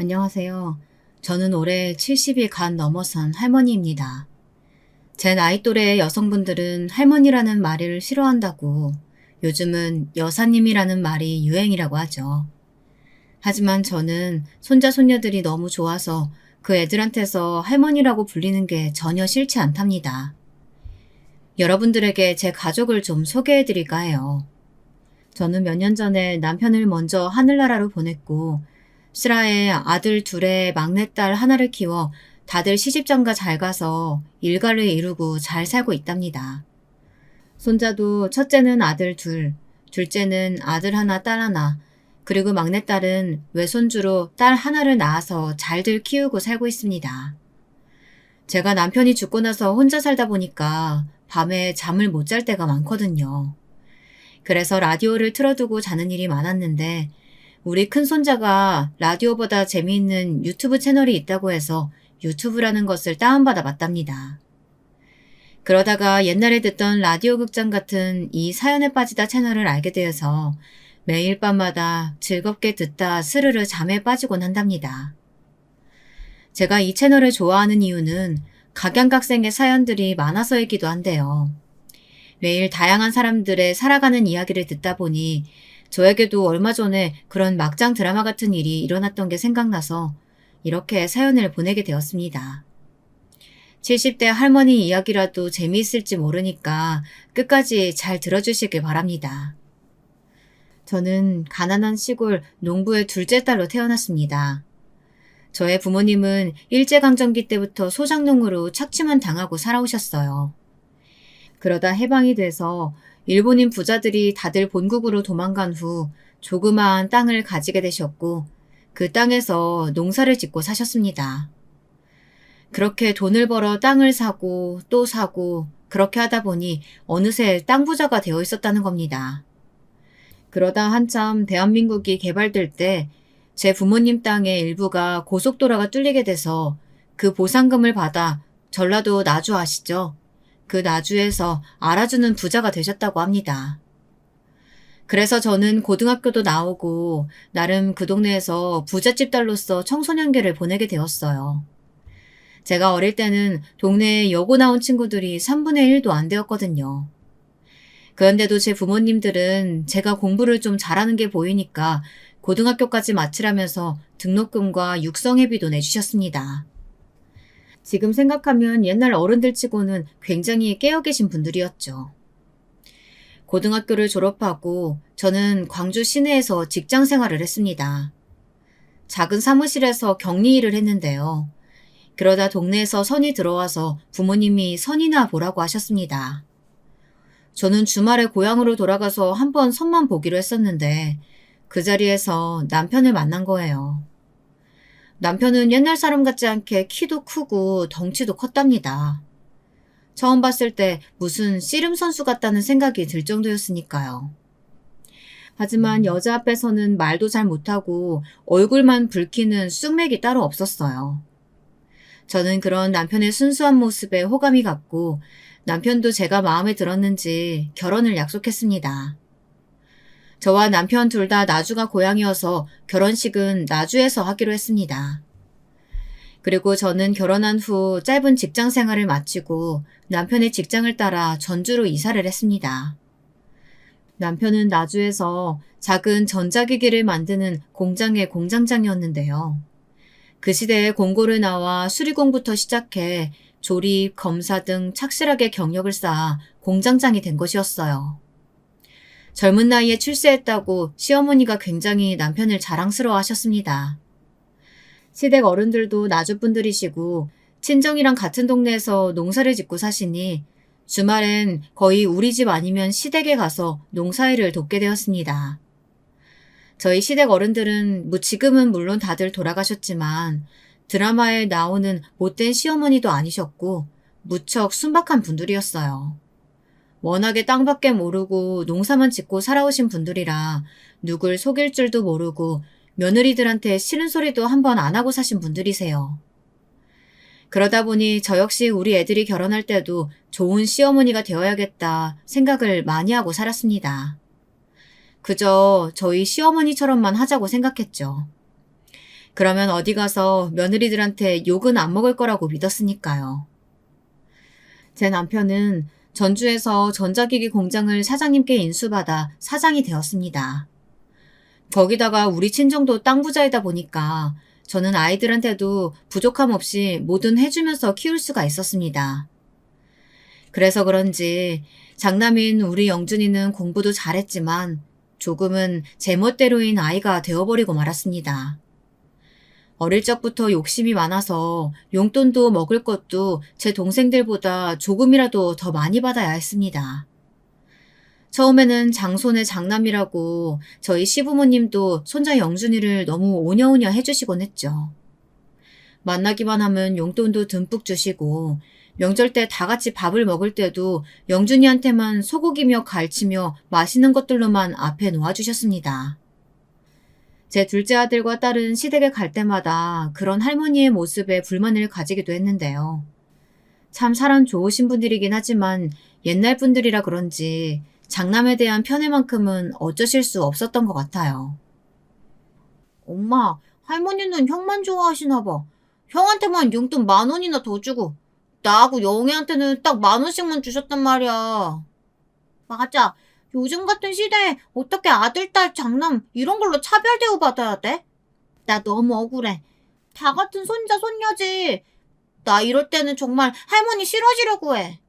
안녕하세요. 저는 올해 70이 간 넘어선 할머니입니다. 제 나이 또래의 여성분들은 할머니라는 말을 싫어한다고 요즘은 여사님이라는 말이 유행이라고 하죠. 하지만 저는 손자, 손녀들이 너무 좋아서 그 애들한테서 할머니라고 불리는 게 전혀 싫지 않답니다. 여러분들에게 제 가족을 좀 소개해 드릴까 해요. 저는 몇 년 전에 남편을 먼저 하늘나라로 보냈고 슬하에 아들 둘에 막내딸 하나를 키워 다들 시집장가 잘 가서 일가를 이루고 잘 살고 있답니다. 손자도 첫째는 아들 둘, 둘째는 아들 하나 딸 하나, 그리고 막내딸은 외손주로 딸 하나를 낳아서 잘들 키우고 살고 있습니다. 제가 남편이 죽고 나서 혼자 살다 보니까 밤에 잠을 못 잘 때가 많거든요. 그래서 라디오를 틀어두고 자는 일이 많았는데 우리 큰손자가 라디오보다 재미있는 유튜브 채널이 있다고 해서 유튜브라는 것을 다운받아 봤답니다. 그러다가 옛날에 듣던 라디오 극장 같은 이 사연에 빠지다 채널을 알게 되어서 매일 밤마다 즐겁게 듣다 스르르 잠에 빠지곤 한답니다. 제가 이 채널을 좋아하는 이유는 각양각색의 사연들이 많아서이기도 한데요. 매일 다양한 사람들의 살아가는 이야기를 듣다 보니 저에게도 얼마 전에 그런 막장 드라마 같은 일이 일어났던 게 생각나서 이렇게 사연을 보내게 되었습니다. 70대 할머니 이야기라도 재미있을지 모르니까 끝까지 잘 들어주시길 바랍니다. 저는 가난한 시골 농부의 둘째 딸로 태어났습니다. 저의 부모님은 일제강점기 때부터 소작농으로 착취만 당하고 살아오셨어요. 그러다 해방이 돼서 일본인 부자들이 다들 본국으로 도망간 후 조그마한 땅을 가지게 되셨고 그 땅에서 농사를 짓고 사셨습니다. 그렇게 돈을 벌어 땅을 사고 또 사고 그렇게 하다 보니 어느새 땅 부자가 되어 있었다는 겁니다. 그러다 한참 대한민국이 개발될 때 제 부모님 땅의 일부가 고속도로가 뚫리게 돼서 그 보상금을 받아 전라도 나주 아시죠? 그 나주에서 알아주는 부자가 되셨다고 합니다. 그래서 저는 고등학교도 나오고 나름 그 동네에서 부잣집 딸로서 청소년기를 보내게 되었어요. 제가 어릴 때는 동네에 여고 나온 친구들이 3분의 1도 안 되었거든요. 그런데도 제 부모님들은 제가 공부를 좀 잘하는 게 보이니까 고등학교까지 마치라면서 등록금과 육성회비도 내주셨습니다. 지금 생각하면 옛날 어른들 치고는 굉장히 깨어 계신 분들이었죠. 고등학교를 졸업하고 저는 광주 시내에서 직장 생활을 했습니다. 작은 사무실에서 격리 일을 했는데요. 그러다 동네에서 선이 들어와서 부모님이 선이나 보라고 하셨습니다. 저는 주말에 고향으로 돌아가서 한번 선만 보기로 했었는데 그 자리에서 남편을 만난 거예요. 남편은 옛날 사람 같지 않게 키도 크고 덩치도 컸답니다. 처음 봤을 때 무슨 씨름 선수 같다는 생각이 들 정도였으니까요. 하지만 여자 앞에서는 말도 잘 못하고 얼굴만 붉히는 쑥맥이 따로 없었어요. 저는 그런 남편의 순수한 모습에 호감이 갔고 남편도 제가 마음에 들었는지 결혼을 약속했습니다. 저와 남편 둘 다 나주가 고향이어서 결혼식은 나주에서 하기로 했습니다. 그리고 저는 결혼한 후 짧은 직장 생활을 마치고 남편의 직장을 따라 전주로 이사를 했습니다. 남편은 나주에서 작은 전자기기를 만드는 공장의 공장장이었는데요. 그 시대에 공고를 나와 수리공부터 시작해 조립, 검사 등 착실하게 경력을 쌓아 공장장이 된 것이었어요. 젊은 나이에 출세했다고 시어머니가 굉장히 남편을 자랑스러워 하셨습니다. 시댁 어른들도 나주분들이시고 친정이랑 같은 동네에서 농사를 짓고 사시니 주말엔 거의 우리 집 아니면 시댁에 가서 농사일을 돕게 되었습니다. 저희 시댁 어른들은 지금은 물론 다들 돌아가셨지만 드라마에 나오는 못된 시어머니도 아니셨고 무척 순박한 분들이었어요. 워낙에 땅밖에 모르고 농사만 짓고 살아오신 분들이라 누굴 속일 줄도 모르고 며느리들한테 싫은 소리도 한 번 안 하고 사신 분들이세요. 그러다 보니 저 역시 우리 애들이 결혼할 때도 좋은 시어머니가 되어야겠다 생각을 많이 하고 살았습니다. 그저 저희 시어머니처럼만 하자고 생각했죠. 그러면 어디 가서 며느리들한테 욕은 안 먹을 거라고 믿었으니까요. 제 남편은 전주에서 전자기기 공장을 사장님께 인수받아 사장이 되었습니다. 거기다가 우리 친정도 땅 부자이다 보니까 저는 아이들한테도 부족함 없이 뭐든 해주면서 키울 수가 있었습니다. 그래서 그런지 장남인 우리 영준이는 공부도 잘했지만 조금은 제멋대로인 아이가 되어버리고 말았습니다. 어릴 적부터 욕심이 많아서 용돈도 먹을 것도 제 동생들보다 조금이라도 더 많이 받아야 했습니다. 처음에는 장손의 장남이라고 저희 시부모님도 손자 영준이를 너무 오냐오냐 해주시곤 했죠. 만나기만 하면 용돈도 듬뿍 주시고 명절 때 다 같이 밥을 먹을 때도 영준이한테만 소고기며 갈치며 맛있는 것들로만 앞에 놓아주셨습니다. 제 둘째 아들과 딸은 시댁에 갈 때마다 그런 할머니의 모습에 불만을 가지기도 했는데요. 참 사람 좋으신 분들이긴 하지만 옛날 분들이라 그런지 장남에 대한 편애만큼은 어쩌실 수 없었던 것 같아요. 엄마, 할머니는 형만 좋아하시나 봐. 형한테만 용돈 10,000원이나 더 주고 나하고 영애한테는 딱 10,000원씩만 주셨단 말이야. 맞아. 요즘 같은 시대에 어떻게 아들, 딸, 장남 이런 걸로 차별 대우받아야 돼? 나 너무 억울해. 다 같은 손자, 손녀지. 나 이럴 때는 정말 할머니 싫어지려고 해.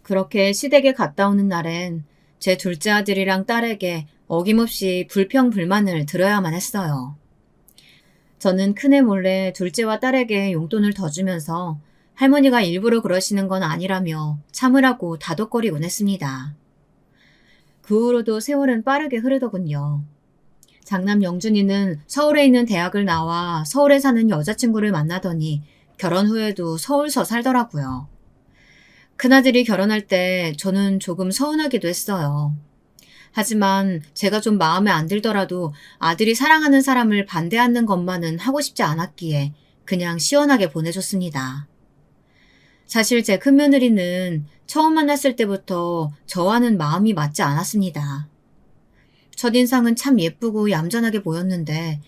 그렇게 시댁에 갔다 오는 날엔 제 둘째 아들이랑 딸에게 어김없이 불평불만을 들어야만 했어요. 저는 큰애 몰래 둘째와 딸에게 용돈을 더 주면서 할머니가 일부러 그러시는 건 아니라며 참으라고 다독거리곤 했습니다. 그 후로도 세월은 빠르게 흐르더군요. 장남 영준이는 서울에 있는 대학을 나와 서울에 사는 여자친구를 만나더니 결혼 후에도 서울서 살더라고요. 큰아들이 결혼할 때 저는 조금 서운하기도 했어요. 하지만 제가 좀 마음에 안 들더라도 아들이 사랑하는 사람을 반대하는 것만은 하고 싶지 않았기에 그냥 시원하게 보내줬습니다. 사실 제 큰며느리는 처음 만났을 때부터 저와는 마음이 맞지 않았습니다. 첫인상은 참 예쁘고 얌전하게 보였는데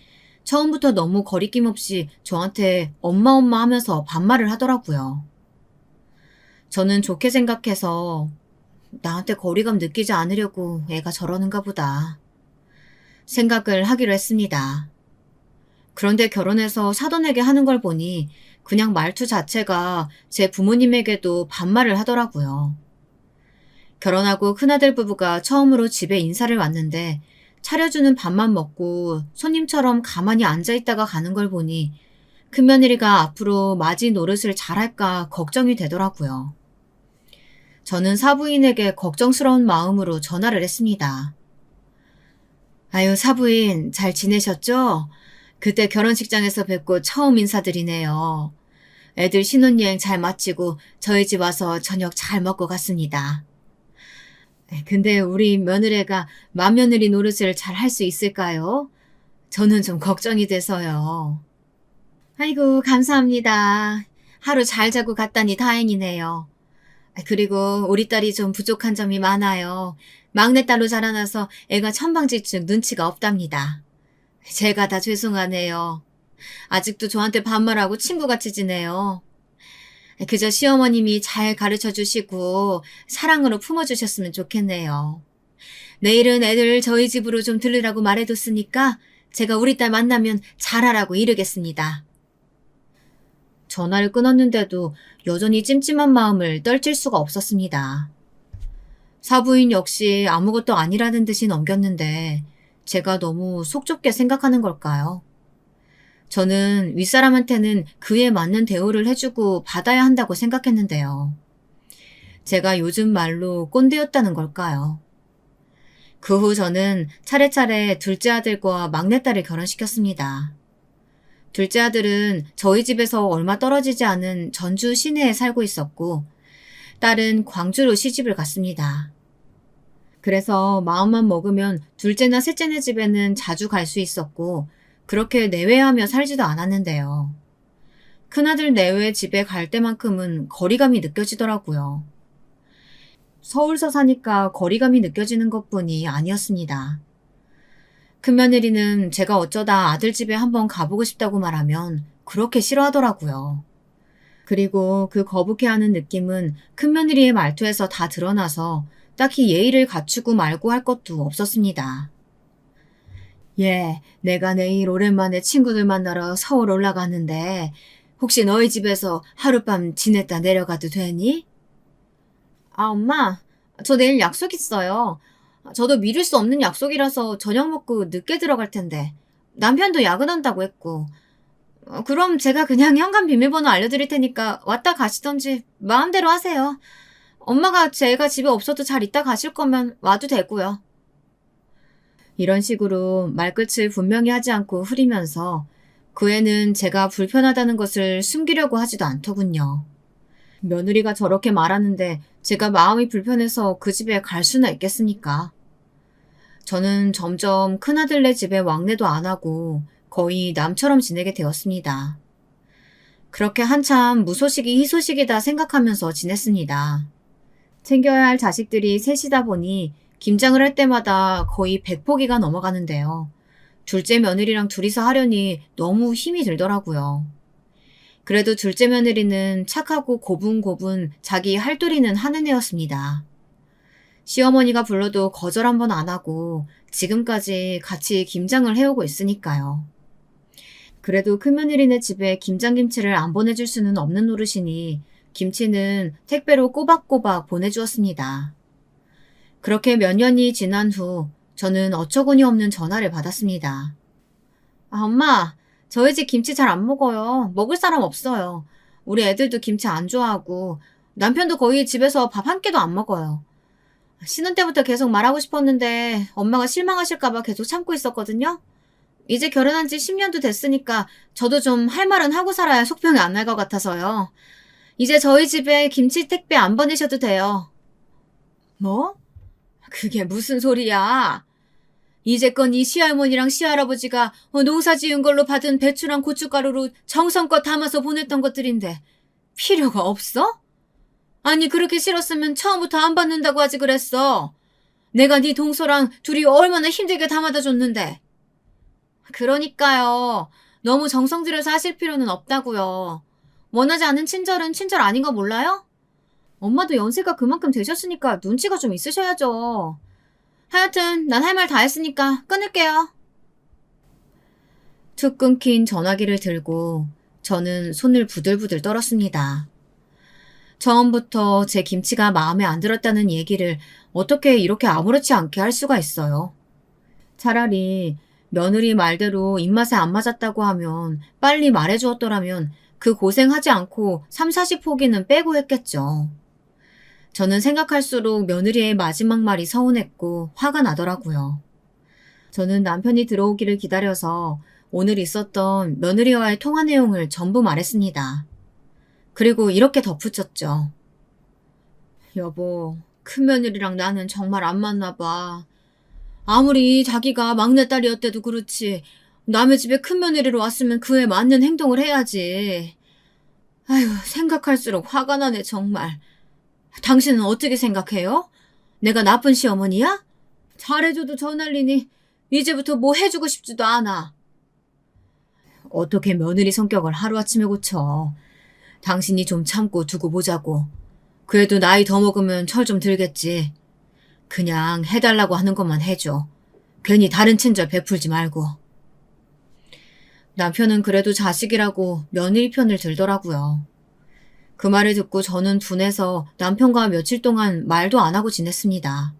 처음부터 너무 거리낌 없이 저한테 엄마 엄마 하면서 반말을 하더라고요. 저는 좋게 생각해서 나한테 거리감 느끼지 않으려고 애가 저러는가 보다 생각을 하기로 했습니다. 그런데 결혼해서 사돈에게 하는 걸 보니 그냥 말투 자체가 제 부모님에게도 반말을 하더라고요. 결혼하고 큰아들 부부가 처음으로 집에 인사를 왔는데 차려주는 밥만 먹고 손님처럼 가만히 앉아있다가 가는 걸 보니 큰며느리가 앞으로 맞이 노릇을 잘할까 걱정이 되더라고요. 저는 사부인에게 걱정스러운 마음으로 전화를 했습니다. 아유, 사부인 잘 지내셨죠? 그때 결혼식장에서 뵙고 처음 인사드리네요. 애들 신혼여행 잘 마치고 저희 집 와서 저녁 잘 먹고 갔습니다. 근데 우리 며느리가 맏며느리 노릇을 잘 할 수 있을까요? 저는 좀 걱정이 돼서요. 아이고, 감사합니다. 하루 잘 자고 갔다니 다행이네요. 그리고 우리 딸이 좀 부족한 점이 많아요. 막내딸로 자라나서 애가 천방지축 눈치가 없답니다. 제가 다 죄송하네요. 아직도 저한테 반말하고 친구같이 지내요. 그저 시어머님이 잘 가르쳐 주시고 사랑으로 품어주셨으면 좋겠네요. 내일은 애들 저희 집으로 좀 들르라고 말해뒀으니까 제가 우리 딸 만나면 잘하라고 이르겠습니다. 전화를 끊었는데도 여전히 찜찜한 마음을 떨칠 수가 없었습니다. 사부인 역시 아무것도 아니라는 듯이 넘겼는데 제가 너무 속 좁게 생각하는 걸까요? 저는 윗사람한테는 그에 맞는 대우를 해주고 받아야 한다고 생각했는데요. 제가 요즘 말로 꼰대였다는 걸까요? 그 후 저는 차례차례 둘째 아들과 막내딸을 결혼시켰습니다. 둘째 아들은 저희 집에서 얼마 떨어지지 않은 전주 시내에 살고 있었고 딸은 광주로 시집을 갔습니다. 그래서 마음만 먹으면 둘째나 셋째네 집에는 자주 갈 수 있었고 그렇게 내외하며 살지도 않았는데요. 큰아들 내외 집에 갈 때만큼은 거리감이 느껴지더라고요. 서울서 사니까 거리감이 느껴지는 것뿐이 아니었습니다. 큰며느리는 제가 어쩌다 아들 집에 한번 가보고 싶다고 말하면 그렇게 싫어하더라고요. 그리고 그 거북해하는 느낌은 큰며느리의 말투에서 다 드러나서 딱히 예의를 갖추고 말고 할 것도 없었습니다. 예, 내가 내일 오랜만에 친구들 만나러 서울 올라가는데 혹시 너희 집에서 하룻밤 지냈다 내려가도 되니? 아, 엄마, 저 내일 약속 있어요. 저도 미룰 수 없는 약속이라서 저녁 먹고 늦게 들어갈 텐데. 남편도 야근한다고 했고. 그럼 제가 그냥 현관 비밀번호 알려드릴 테니까 왔다 가시던지 마음대로 하세요. 엄마가 제가 집에 없어도 잘 있다 가실 거면 와도 되고요. 이런 식으로 말끝을 분명히 하지 않고 흐리면서 그 애는 제가 불편하다는 것을 숨기려고 하지도 않더군요. 며느리가 저렇게 말하는데 제가 마음이 불편해서 그 집에 갈 수나 있겠습니까? 저는 점점 큰아들네 집에 왕래도 안 하고 거의 남처럼 지내게 되었습니다. 그렇게 한참 무소식이 희소식이다 생각하면서 지냈습니다. 챙겨야 할 자식들이 셋이다 보니 김장을 할 때마다 거의 100포기가 넘어가는데요. 둘째 며느리랑 둘이서 하려니 너무 힘이 들더라고요. 그래도 둘째 며느리는 착하고 고분고분 자기 할도리는 하는 애였습니다. 시어머니가 불러도 거절 한 번 안 하고 지금까지 같이 김장을 해오고 있으니까요. 그래도 큰며느리네 집에 김장김치를 안 보내줄 수는 없는 노릇이니 김치는 택배로 꼬박꼬박 보내주었습니다. 그렇게 몇 년이 지난 후 저는 어처구니 없는 전화를 받았습니다. 아, 엄마, 저희 집 김치 잘 안 먹어요. 먹을 사람 없어요. 우리 애들도 김치 안 좋아하고 남편도 거의 집에서 밥 한 끼도 안 먹어요. 신혼 때부터 계속 말하고 싶었는데 엄마가 실망하실까봐 계속 참고 있었거든요. 이제 결혼한 지 10년도 됐으니까 저도 좀 할 말은 하고 살아야 속병이 안 날 것 같아서요. 이제 저희 집에 김치 택배 안 보내셔도 돼요. 뭐? 그게 무슨 소리야? 이제껏 이 시할머니랑 시할아버지가 농사 지은 걸로 받은 배추랑 고춧가루로 정성껏 담아서 보냈던 것들인데 필요가 없어? 아니 그렇게 싫었으면 처음부터 안 받는다고 하지 그랬어. 내가 네 동서랑 둘이 얼마나 힘들게 담아다 줬는데. 그러니까요. 너무 정성 들여서 하실 필요는 없다고요. 원하지 않는 친절은 친절 아닌 거 몰라요? 엄마도 연세가 그만큼 되셨으니까 눈치가 좀 있으셔야죠. 하여튼 난 할 말 다 했으니까 끊을게요. 툭 끊긴 전화기를 들고 저는 손을 부들부들 떨었습니다. 처음부터 제 김치가 마음에 안 들었다는 얘기를 어떻게 이렇게 아무렇지 않게 할 수가 있어요. 차라리 며느리 말대로 입맛에 안 맞았다고 하면 빨리 말해주었더라면 그 고생하지 않고 3, 40포기는 빼고 했겠죠. 저는 생각할수록 며느리의 마지막 말이 서운했고 화가 나더라고요. 저는 남편이 들어오기를 기다려서 오늘 있었던 며느리와의 통화 내용을 전부 말했습니다. 그리고 이렇게 덧붙였죠. 여보, 큰며느리랑 나는 정말 안 맞나 봐. 아무리 자기가 막내딸이었대도 그렇지 남의 집에 큰며느리로 왔으면 그에 맞는 행동을 해야지. 아휴, 생각할수록 화가 나네 정말. 당신은 어떻게 생각해요? 내가 나쁜 시어머니야? 잘해줘도 저 난리니 이제부터 뭐 해주고 싶지도 않아. 어떻게 며느리 성격을 하루아침에 고쳐. 당신이 좀 참고 두고 보자고. 그래도 나이 더 먹으면 철 좀 들겠지. 그냥 해달라고 하는 것만 해줘. 괜히 다른 친절 베풀지 말고. 남편은 그래도 자식이라고 며느리 편을 들더라고요. 그 말을 듣고 저는 둔해서 남편과 며칠 동안 말도 안 하고 지냈습니다.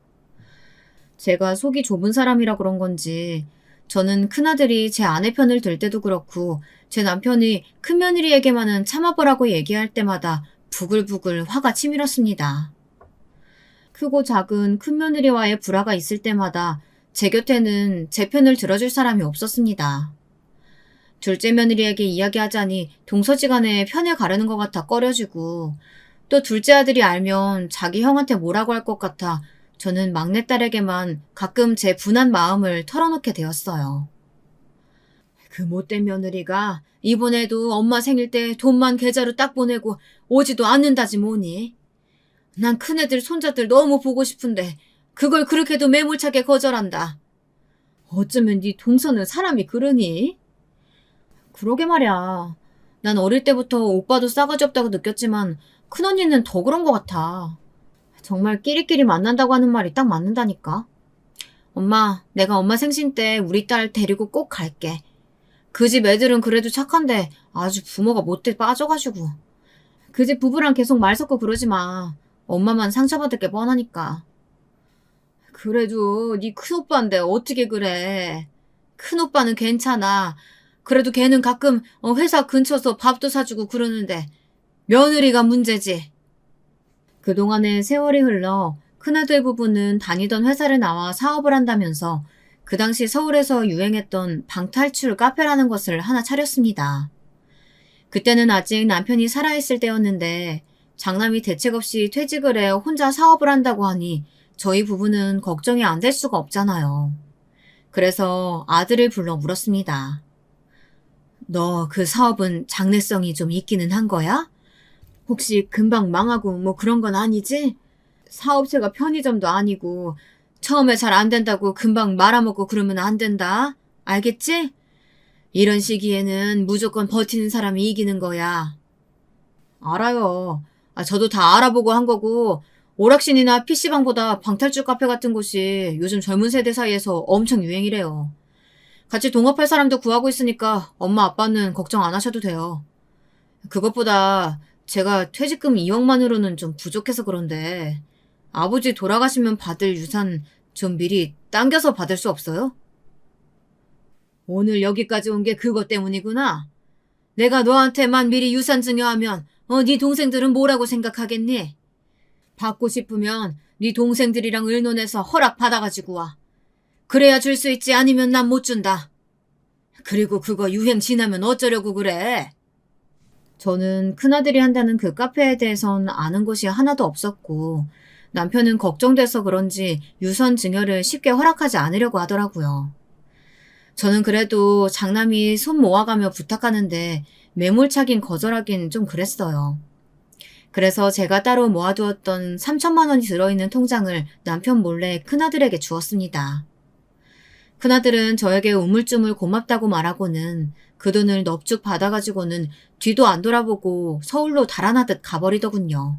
제가 속이 좁은 사람이라 그런 건지 저는 큰아들이 제 아내 편을 들 때도 그렇고 제 남편이 큰며느리에게만은 참아보라고 얘기할 때마다 부글부글 화가 치밀었습니다. 크고 작은 큰며느리와의 불화가 있을 때마다 제 곁에는 제 편을 들어줄 사람이 없었습니다. 둘째 며느리에게 이야기하자니 동서지간에 편을 가르는 것 같아 꺼려지고 또 둘째 아들이 알면 자기 형한테 뭐라고 할 것 같아 저는 막내딸에게만 가끔 제 분한 마음을 털어놓게 되었어요. 그 못된 며느리가 이번에도 엄마 생일 때 돈만 계좌로 딱 보내고 오지도 않는다지 뭐니. 난 큰애들 손자들 너무 보고 싶은데 그걸 그렇게도 매몰차게 거절한다. 어쩌면 네 동서는 사람이 그러니? 그러게 말이야. 난 어릴 때부터 오빠도 싸가지 없다고 느꼈지만 큰언니는 더 그런 것 같아. 정말 끼리끼리 만난다고 하는 말이 딱 맞는다니까. 엄마, 내가 엄마 생신 때 우리 딸 데리고 꼭 갈게. 그 집 애들은 그래도 착한데 아주 부모가 못돼 빠져가지고. 그 집 부부랑 계속 말 섞고 그러지 마. 엄마만 상처받을 게 뻔하니까. 그래도 네 큰오빠인데 어떻게 그래. 큰오빠는 괜찮아. 그래도 걔는 가끔 회사 근처서 밥도 사주고 그러는데 며느리가 문제지. 그동안에 세월이 흘러 큰아들 부부는 다니던 회사를 나와 사업을 한다면서 그 당시 서울에서 유행했던 방탈출 카페라는 것을 하나 차렸습니다. 그때는 아직 남편이 살아있을 때였는데 장남이 대책 없이 퇴직을 해 혼자 사업을 한다고 하니 저희 부부는 걱정이 안 될 수가 없잖아요. 그래서 아들을 불러 물었습니다. 너 그 사업은 장래성이 좀 있기는 한 거야? 혹시 금방 망하고 뭐 그런 건 아니지? 사업체가 편의점도 아니고 처음에 잘 안 된다고 금방 말아먹고 그러면 안 된다. 알겠지? 이런 시기에는 무조건 버티는 사람이 이기는 거야. 알아요. 저도 다 알아보고 한 거고 오락신이나 PC방보다 방탈출 카페 같은 곳이 요즘 젊은 세대 사이에서 엄청 유행이래요. 같이 동업할 사람도 구하고 있으니까 엄마 아빠는 걱정 안 하셔도 돼요. 그것보다 제가 퇴직금 2억만으로는 좀 부족해서 그런데 아버지 돌아가시면 받을 유산 좀 미리 당겨서 받을 수 없어요? 오늘 여기까지 온 게 그것 때문이구나. 내가 너한테만 미리 유산 증여하면 네 동생들은 뭐라고 생각하겠니? 받고 싶으면 네 동생들이랑 의논해서 허락 받아가지고 와. 그래야 줄 수 있지 아니면 난 못 준다. 그리고 그거 유행 지나면 어쩌려고 그래? 저는 큰아들이 한다는 그 카페에 대해선 아는 것이 하나도 없었고 남편은 걱정돼서 그런지 유선 증여를 쉽게 허락하지 않으려고 하더라고요. 저는 그래도 장남이 손 모아가며 부탁하는데 매몰차긴 거절하긴 좀 그랬어요. 그래서 제가 따로 모아두었던 3천만 원이 들어있는 통장을 남편 몰래 큰아들에게 주었습니다. 큰아들은 저에게 우물쭈물 고맙다고 말하고는 그 돈을 넙죽 받아가지고는 뒤도 안 돌아보고 서울로 달아나듯 가버리더군요.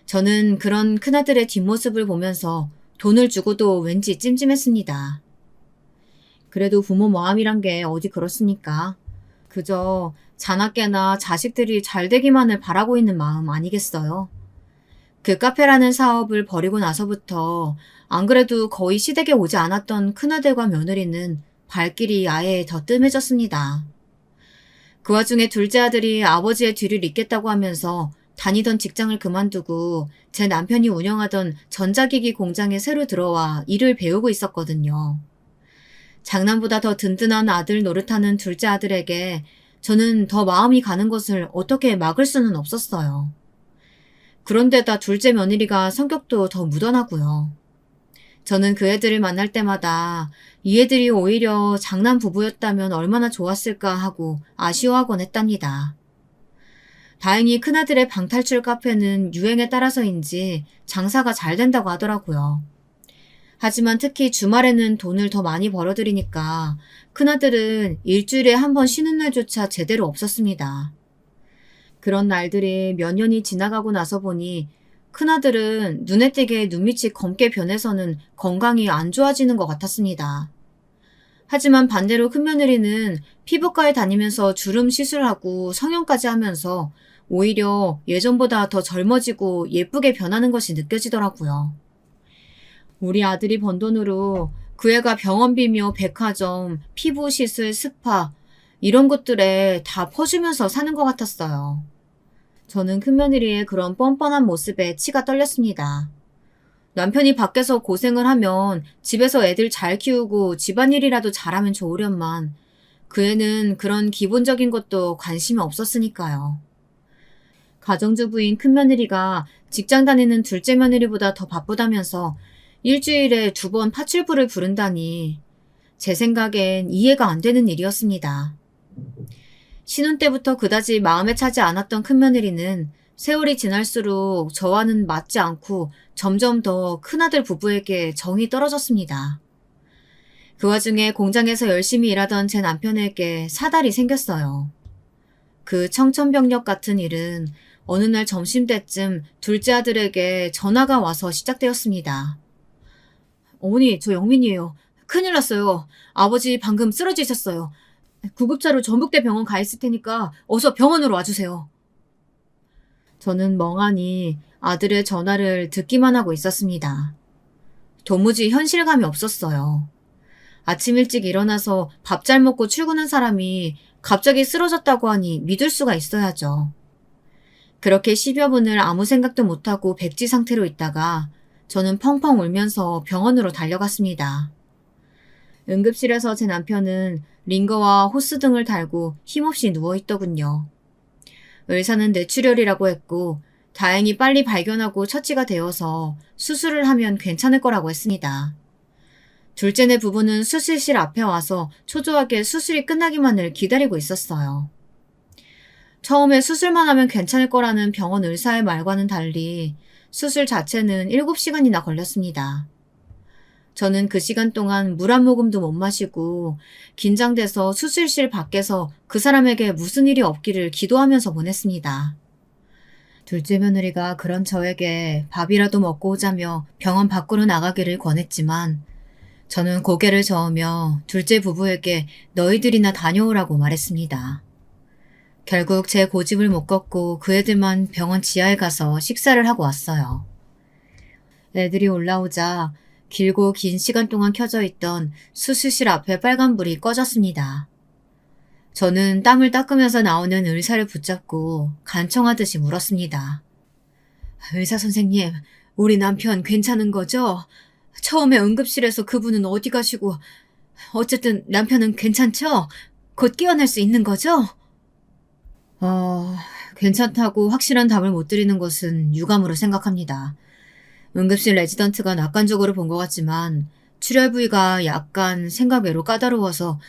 저는 그런 큰아들의 뒷모습을 보면서 돈을 주고도 왠지 찜찜했습니다. 그래도 부모 마음이란 게 어디 그렇습니까? 그저 자나깨나 자식들이 잘 되기만을 바라고 있는 마음 아니겠어요? 그 카페라는 사업을 벌이고 나서부터 안 그래도 거의 시댁에 오지 않았던 큰아들과 며느리는 발길이 아예 더 뜸해졌습니다. 그 와중에 둘째 아들이 아버지의 뒤를 잇겠다고 하면서 다니던 직장을 그만두고 제 남편이 운영하던 전자기기 공장에 새로 들어와 일을 배우고 있었거든요. 장남보다 더 든든한 아들 노릇하는 둘째 아들에게 저는 더 마음이 가는 것을 어떻게 막을 수는 없었어요. 그런데다 둘째 며느리가 성격도 더 묻어나고요. 저는 그 애들을 만날 때마다 이 애들이 오히려 장남 부부였다면 얼마나 좋았을까 하고 아쉬워하곤 했답니다. 다행히 큰아들의 방탈출 카페는 유행에 따라서인지 장사가 잘 된다고 하더라고요. 하지만 특히 주말에는 돈을 더 많이 벌어들이니까 큰아들은 일주일에 한 번 쉬는 날조차 제대로 없었습니다. 그런 날들이 몇 년이 지나가고 나서 보니 큰아들은 눈에 띄게 눈밑이 검게 변해서는 건강이 안 좋아지는 것 같았습니다. 하지만 반대로 큰며느리는 피부과에 다니면서 주름 시술하고 성형까지 하면서 오히려 예전보다 더 젊어지고 예쁘게 변하는 것이 느껴지더라고요. 우리 아들이 번 돈으로 그 애가 병원비며 백화점, 피부 시술, 스파 이런 것들에 다 퍼주면서 사는 것 같았어요. 저는 큰며느리의 그런 뻔뻔한 모습에 치가 떨렸습니다. 남편이 밖에서 고생을 하면 집에서 애들 잘 키우고 집안일이라도 잘하면 좋으련만 그 애는 그런 기본적인 것도 관심이 없었으니까요. 가정주부인 큰며느리가 직장 다니는 둘째 며느리보다 더 바쁘다면서 일주일에 2번 파출부를 부른다니 제 생각엔 이해가 안 되는 일이었습니다. 신혼 때부터 그다지 마음에 차지 않았던 큰며느리는 세월이 지날수록 저와는 맞지 않고 점점 더 큰아들 부부에게 정이 떨어졌습니다. 그 와중에 공장에서 열심히 일하던 제 남편에게 사달이 생겼어요. 그 청천벽력 같은 일은 어느 날 점심때쯤 둘째 아들에게 전화가 와서 시작되었습니다. 어머니, 저 영민이에요. 큰일 났어요. 아버지 방금 쓰러지셨어요. 구급차로 전북대 병원 가 있을 테니까 어서 병원으로 와주세요. 저는 멍하니 아들의 전화를 듣기만 하고 있었습니다. 도무지 현실감이 없었어요. 아침 일찍 일어나서 밥 잘 먹고 출근한 사람이 갑자기 쓰러졌다고 하니 믿을 수가 있어야죠. 그렇게 10여 분을 아무 생각도 못하고 백지 상태로 있다가 저는 펑펑 울면서 병원으로 달려갔습니다. 응급실에서 제 남편은 링거와 호스 등을 달고 힘없이 누워있더군요. 의사는 뇌출혈이라고 했고 다행히 빨리 발견하고 처치가 되어서 수술을 하면 괜찮을 거라고 했습니다. 둘째네 부부는 수술실 앞에 와서 초조하게 수술이 끝나기만을 기다리고 있었어요. 처음에 수술만 하면 괜찮을 거라는 병원 의사의 말과는 달리 수술 자체는 7시간이나 걸렸습니다. 저는 그 시간 동안 물 한 모금도 못 마시고 긴장돼서 수술실 밖에서 그 사람에게 무슨 일이 없기를 기도하면서 보냈습니다. 둘째 며느리가 그런 저에게 밥이라도 먹고 오자며 병원 밖으로 나가기를 권했지만 저는 고개를 저으며 둘째 부부에게 너희들이나 다녀오라고 말했습니다. 결국 제 고집을 못 꺾고 그 애들만 병원 지하에 가서 식사를 하고 왔어요. 애들이 올라오자 길고 긴 시간 동안 켜져 있던 수술실 앞에 빨간불이 꺼졌습니다. 저는 땀을 닦으면서 나오는 의사를 붙잡고 간청하듯이 물었습니다. 의사 선생님, 우리 남편 괜찮은 거죠? 처음에 응급실에서 그분은 어디 가시고 어쨌든 남편은 괜찮죠? 곧 깨어날 수 있는 거죠? 괜찮다고 확실한 답을 못 드리는 것은 유감으로 생각합니다. 응급실 레지던트가 낙관적으로 본 것 같지만 출혈 부위가 약간 생각 외로 까다로워서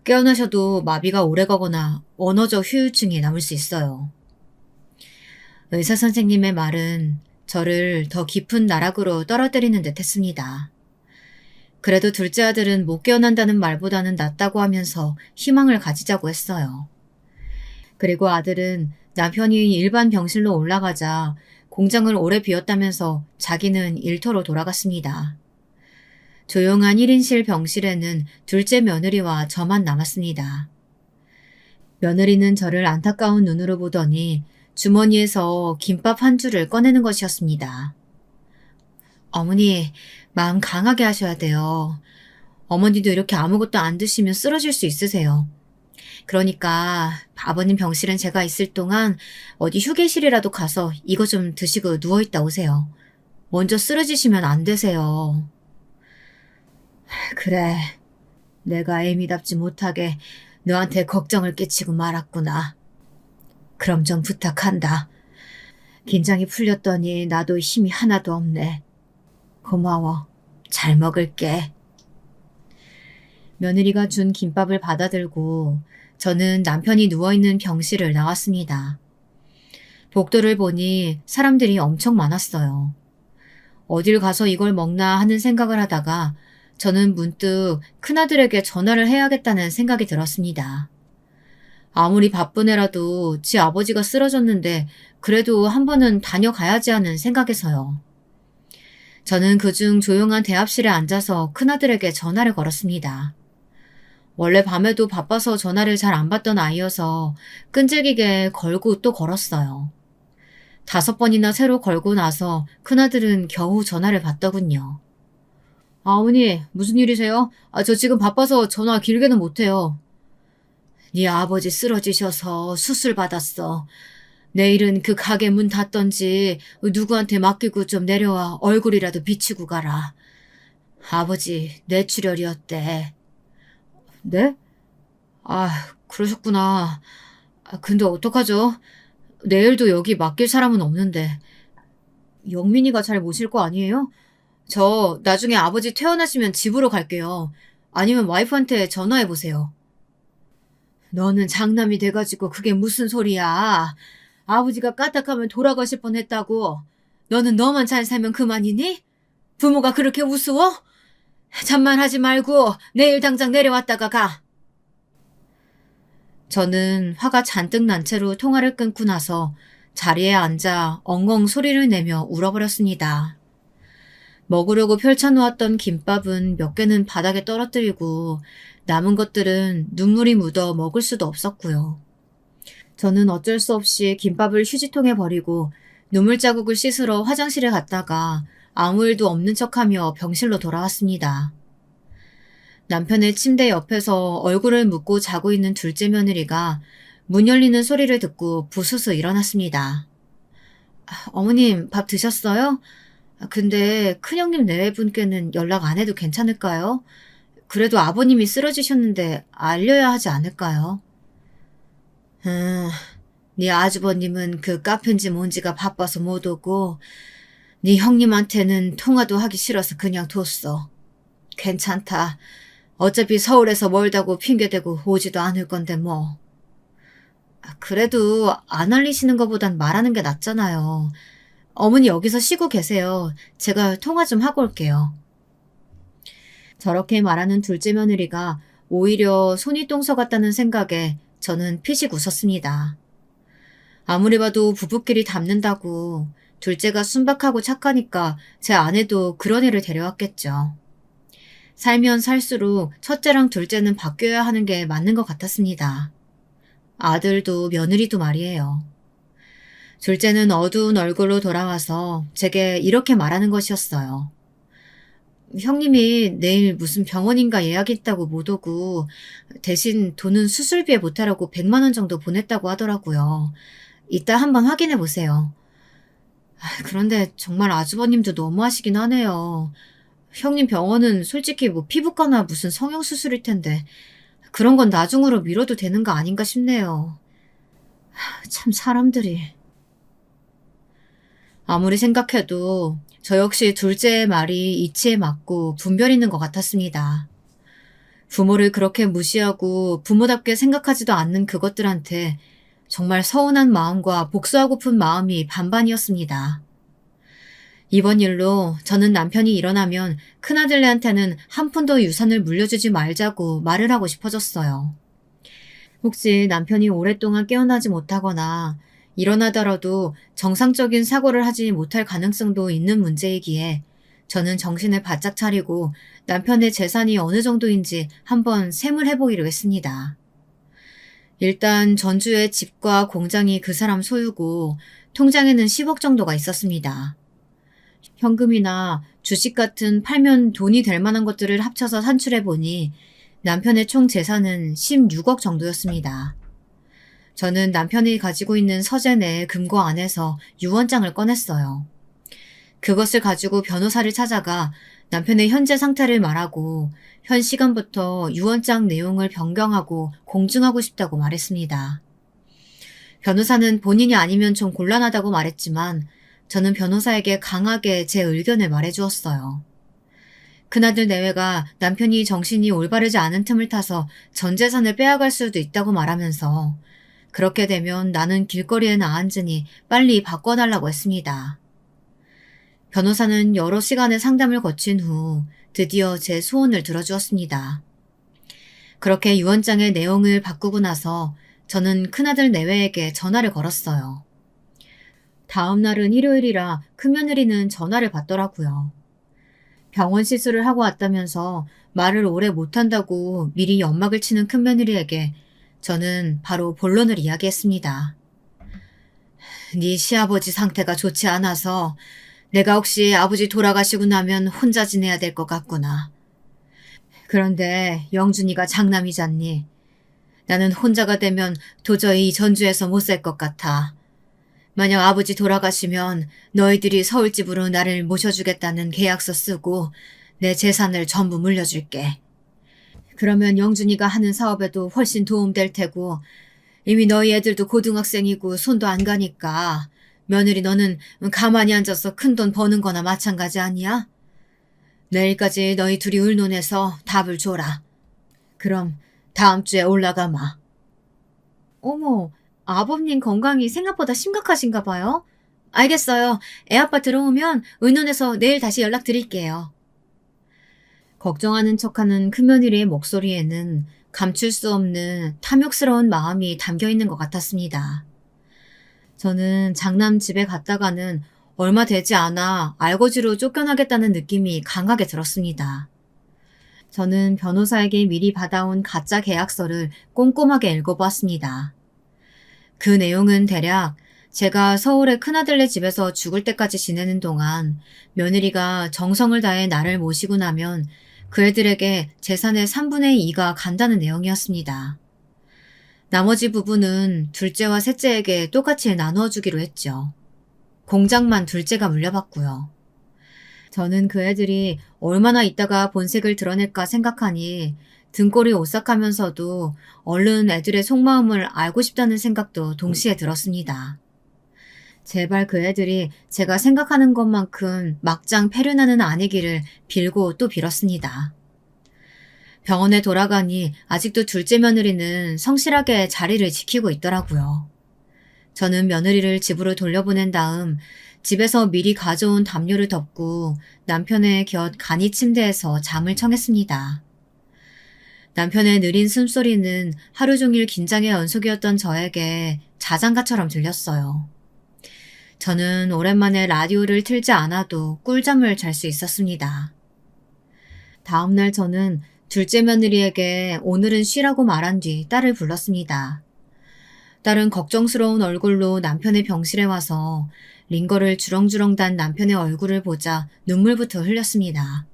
깨어나셔도 마비가 오래가거나 언어적 후유증이 남을 수 있어요. 의사 선생님의 말은 저를 더 깊은 나락으로 떨어뜨리는 듯 했습니다. 그래도 둘째 아들은 못 깨어난다는 말보다는 낫다고 하면서 희망을 가지자고 했어요. 그리고 아들은 남편이 일반 병실로 올라가자 공장을 오래 비웠다면서 자기는 일터로 돌아갔습니다. 조용한 1인실 병실에는 둘째 며느리와 저만 남았습니다. 며느리는 저를 안타까운 눈으로 보더니 주머니에서 김밥 한 줄을 꺼내는 것이었습니다. 어머니, 마음 강하게 하셔야 돼요. 어머니도 이렇게 아무것도 안 드시면 쓰러질 수 있으세요. 그러니까 아버님 병실은 제가 있을 동안 어디 휴게실이라도 가서 이거 좀 드시고 누워있다 오세요. 먼저 쓰러지시면 안 되세요. 그래, 내가 애미답지 못하게 너한테 걱정을 끼치고 말았구나. 그럼 좀 부탁한다. 긴장이 풀렸더니 나도 힘이 하나도 없네. 고마워. 잘 먹을게. 며느리가 준 김밥을 받아들고 저는 남편이 누워있는 병실을 나왔습니다. 복도를 보니 사람들이 엄청 많았어요. 어딜 가서 이걸 먹나 하는 생각을 하다가 저는 문득 큰아들에게 전화를 해야겠다는 생각이 들었습니다. 아무리 바쁜 애라도 지 아버지가 쓰러졌는데 그래도 한 번은 다녀가야지 하는 생각에서요. 저는 그중 조용한 대합실에 앉아서 큰아들에게 전화를 걸었습니다. 원래 밤에도 바빠서 전화를 잘 안 받던 아이여서 끈질기게 걸고 또 걸었어요. 5번이나 새로 걸고 나서 큰아들은 겨우 전화를 받더군요. 어머니, 무슨 일이세요? 저 지금 바빠서 전화 길게는 못해요. 네 아버지 쓰러지셔서 수술 받았어. 내일은 그 가게 문 닫던지 누구한테 맡기고 좀 내려와 얼굴이라도 비치고 가라. 아버지 뇌출혈이었대. 네? 그러셨구나. 근데 어떡하죠? 내일도 여기 맡길 사람은 없는데. 영민이가 잘 모실 거 아니에요? 저 나중에 아버지 퇴원하시면 집으로 갈게요. 아니면 와이프한테 전화해보세요. 너는 장남이 돼가지고 그게 무슨 소리야. 아버지가 까딱하면 돌아가실 뻔했다고. 너는 너만 잘 살면 그만이니? 부모가 그렇게 우스워? 잠만 하지 말고 내일 당장 내려왔다가 가. 저는 화가 잔뜩 난 채로 통화를 끊고 나서 자리에 앉아 엉엉 소리를 내며 울어버렸습니다. 먹으려고 펼쳐놓았던 김밥은 몇 개는 바닥에 떨어뜨리고 남은 것들은 눈물이 묻어 먹을 수도 없었고요. 저는 어쩔 수 없이 김밥을 휴지통에 버리고 눈물 자국을 씻으러 화장실에 갔다가 아무 일도 없는 척하며 병실로 돌아왔습니다. 남편의 침대 옆에서 얼굴을 묶고 자고 있는 둘째 며느리가 문 열리는 소리를 듣고 부스스 일어났습니다. 어머님, 밥 드셨어요? 근데 큰형님 내외분께는 연락 안 해도 괜찮을까요? 그래도 아버님이 쓰러지셨는데 알려야 하지 않을까요? 네 아주버님은 그 카페인지 뭔지가 바빠서 못 오고 네 형님한테는 통화도 하기 싫어서 그냥 뒀어. 괜찮다. 어차피 서울에서 멀다고 핑계대고 오지도 않을 건데 뭐. 그래도 안 알리시는 것보단 말하는 게 낫잖아요. 어머니 여기서 쉬고 계세요. 제가 통화 좀 하고 올게요. 저렇게 말하는 둘째 며느리가 오히려 손이 똥서 같다는 생각에 저는 피식 웃었습니다. 아무리 봐도 부부끼리 닮는다고 둘째가 순박하고 착하니까 제 아내도 그런 애를 데려왔겠죠. 살면 살수록 첫째랑 둘째는 바뀌어야 하는 게 맞는 것 같았습니다. 아들도 며느리도 말이에요. 둘째는 어두운 얼굴로 돌아와서 제게 이렇게 말하는 것이었어요. 형님이 내일 무슨 병원인가 예약이 있다고 못 오고 대신 돈은 수술비에 보태라고 100만 원 정도 보냈다고 하더라고요. 이따 한번 확인해 보세요. 그런데 정말 아주버님도 너무하시긴 하네요. 형님 병원은 솔직히 뭐 피부과나 무슨 성형수술일 텐데 그런 건 나중으로 미뤄도 되는 거 아닌가 싶네요. 참 사람들이. 아무리 생각해도 저 역시 둘째의 말이 이치에 맞고 분별 있는 것 같았습니다. 부모를 그렇게 무시하고 부모답게 생각하지도 않는 그것들한테 정말 서운한 마음과 복수하고픈 마음이 반반이었습니다. 이번 일로 저는 남편이 일어나면 큰아들네한테는 한 푼도 유산을 물려주지 말자고 말을 하고 싶어졌어요. 혹시 남편이 오랫동안 깨어나지 못하거나 일어나더라도 정상적인 사고를 하지 못할 가능성도 있는 문제이기에 저는 정신을 바짝 차리고 남편의 재산이 어느 정도인지 한번 세물해보기로 했습니다. 일단 전주의 집과 공장이 그 사람 소유고 통장에는 10억 정도가 있었습니다. 현금이나 주식 같은 팔면 돈이 될 만한 것들을 합쳐서 산출해보니 남편의 총 재산은 16억 정도였습니다. 저는 남편이 가지고 있는 서재 내 금고 안에서 유언장을 꺼냈어요. 그것을 가지고 변호사를 찾아가 남편의 현재 상태를 말하고 현 시간부터 유언장 내용을 변경하고 공증하고 싶다고 말했습니다. 변호사는 본인이 아니면 좀 곤란하다고 말했지만 저는 변호사에게 강하게 제 의견을 말해주었어요. 큰아들 내외가 남편이 정신이 올바르지 않은 틈을 타서 전 재산을 빼앗갈 수도 있다고 말하면서 그렇게 되면 나는 길거리에 나앉으니 빨리 바꿔달라고 했습니다. 변호사는 여러 시간의 상담을 거친 후 드디어 제 소원을 들어주었습니다. 그렇게 유언장의 내용을 바꾸고 나서 저는 큰아들 내외에게 전화를 걸었어요. 다음 날은 일요일이라 큰며느리는 전화를 받더라고요. 병원 시술을 하고 왔다면서 말을 오래 못한다고 미리 연막을 치는 큰며느리에게 저는 바로 본론을 이야기했습니다. 네 시아버지 상태가 좋지 않아서 내가 혹시 아버지 돌아가시고 나면 혼자 지내야 될 것 같구나. 그런데 영준이가 장남이잖니. 나는 혼자가 되면 도저히 전주에서 못 살 것 같아. 만약 아버지 돌아가시면 너희들이 서울집으로 나를 모셔주겠다는 계약서 쓰고 내 재산을 전부 물려줄게. 그러면 영준이가 하는 사업에도 훨씬 도움될 테고 이미 너희 애들도 고등학생이고 손도 안 가니까 며느리 너는 가만히 앉아서 큰돈 버는 거나 마찬가지 아니야? 내일까지 너희 둘이 의논해서 답을 줘라. 그럼 다음 주에 올라가마. 어머, 아버님 건강이 생각보다 심각하신가 봐요. 알겠어요. 애아빠 들어오면 의논해서 내일 다시 연락드릴게요. 걱정하는 척하는 큰며느리의 목소리에는 감출 수 없는 탐욕스러운 마음이 담겨 있는 것 같았습니다. 저는 장남 집에 갔다가는 얼마 되지 않아 알거지로 쫓겨나겠다는 느낌이 강하게 들었습니다. 저는 변호사에게 미리 받아온 가짜 계약서를 꼼꼼하게 읽어보았습니다. 그 내용은 대략 제가 서울의 큰아들네 집에서 죽을 때까지 지내는 동안 며느리가 정성을 다해 나를 모시고 나면 그 애들에게 재산의 3분의 2가 간다는 내용이었습니다. 나머지 부분은 둘째와 셋째에게 똑같이 나누어 주기로 했죠. 공장만 둘째가 물려받고요. 저는 그 애들이 얼마나 있다가 본색을 드러낼까 생각하니 등골이 오싹하면서도 얼른 애들의 속마음을 알고 싶다는 생각도 동시에 들었습니다. 제발 그 애들이 제가 생각하는 것만큼 막장 패륜하는 아니기를 빌고 또 빌었습니다. 병원에 돌아가니 아직도 둘째 며느리는 성실하게 자리를 지키고 있더라고요. 저는 며느리를 집으로 돌려보낸 다음 집에서 미리 가져온 담요를 덮고 남편의 곁 간이 침대에서 잠을 청했습니다. 남편의 느린 숨소리는 하루 종일 긴장의 연속이었던 저에게 자장가처럼 들렸어요. 저는 오랜만에 라디오를 틀지 않아도 꿀잠을 잘 수 있었습니다. 다음날 저는 둘째 며느리에게 오늘은 쉬라고 말한 뒤 딸을 불렀습니다. 딸은 걱정스러운 얼굴로 남편의 병실에 와서 링거를 주렁주렁 단 남편의 얼굴을 보자 눈물부터 흘렸습니다.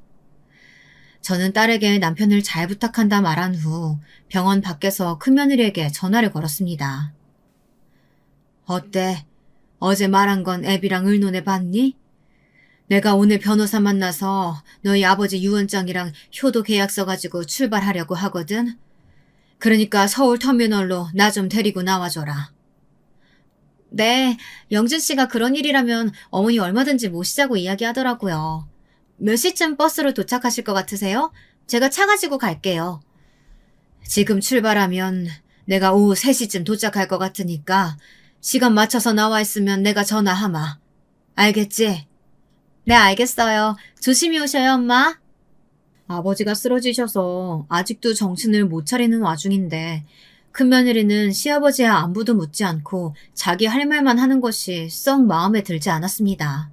저는 딸에게 남편을 잘 부탁한다 말한 후 병원 밖에서 큰며느리에게 전화를 걸었습니다. 어때? 어제 말한 건 애비랑 의논해 봤니? 내가 오늘 변호사 만나서 너희 아버지 유언장이랑 효도 계약서 가지고 출발하려고 하거든. 그러니까 서울 터미널로 나 좀 데리고 나와줘라. 네, 영준 씨가 그런 일이라면 어머니 얼마든지 모시자고 이야기하더라고요. 몇 시쯤 버스로 도착하실 것 같으세요? 제가 차 가지고 갈게요. 지금 출발하면 내가 오후 3시쯤 도착할 것 같으니까 시간 맞춰서 나와 있으면 내가 전화하마. 알겠지? 네, 알겠어요. 조심히 오셔요, 엄마. 아버지가 쓰러지셔서 아직도 정신을 못 차리는 와중인데 큰며느리는 시아버지의 안부도 묻지 않고 자기 할 말만 하는 것이 썩 마음에 들지 않았습니다.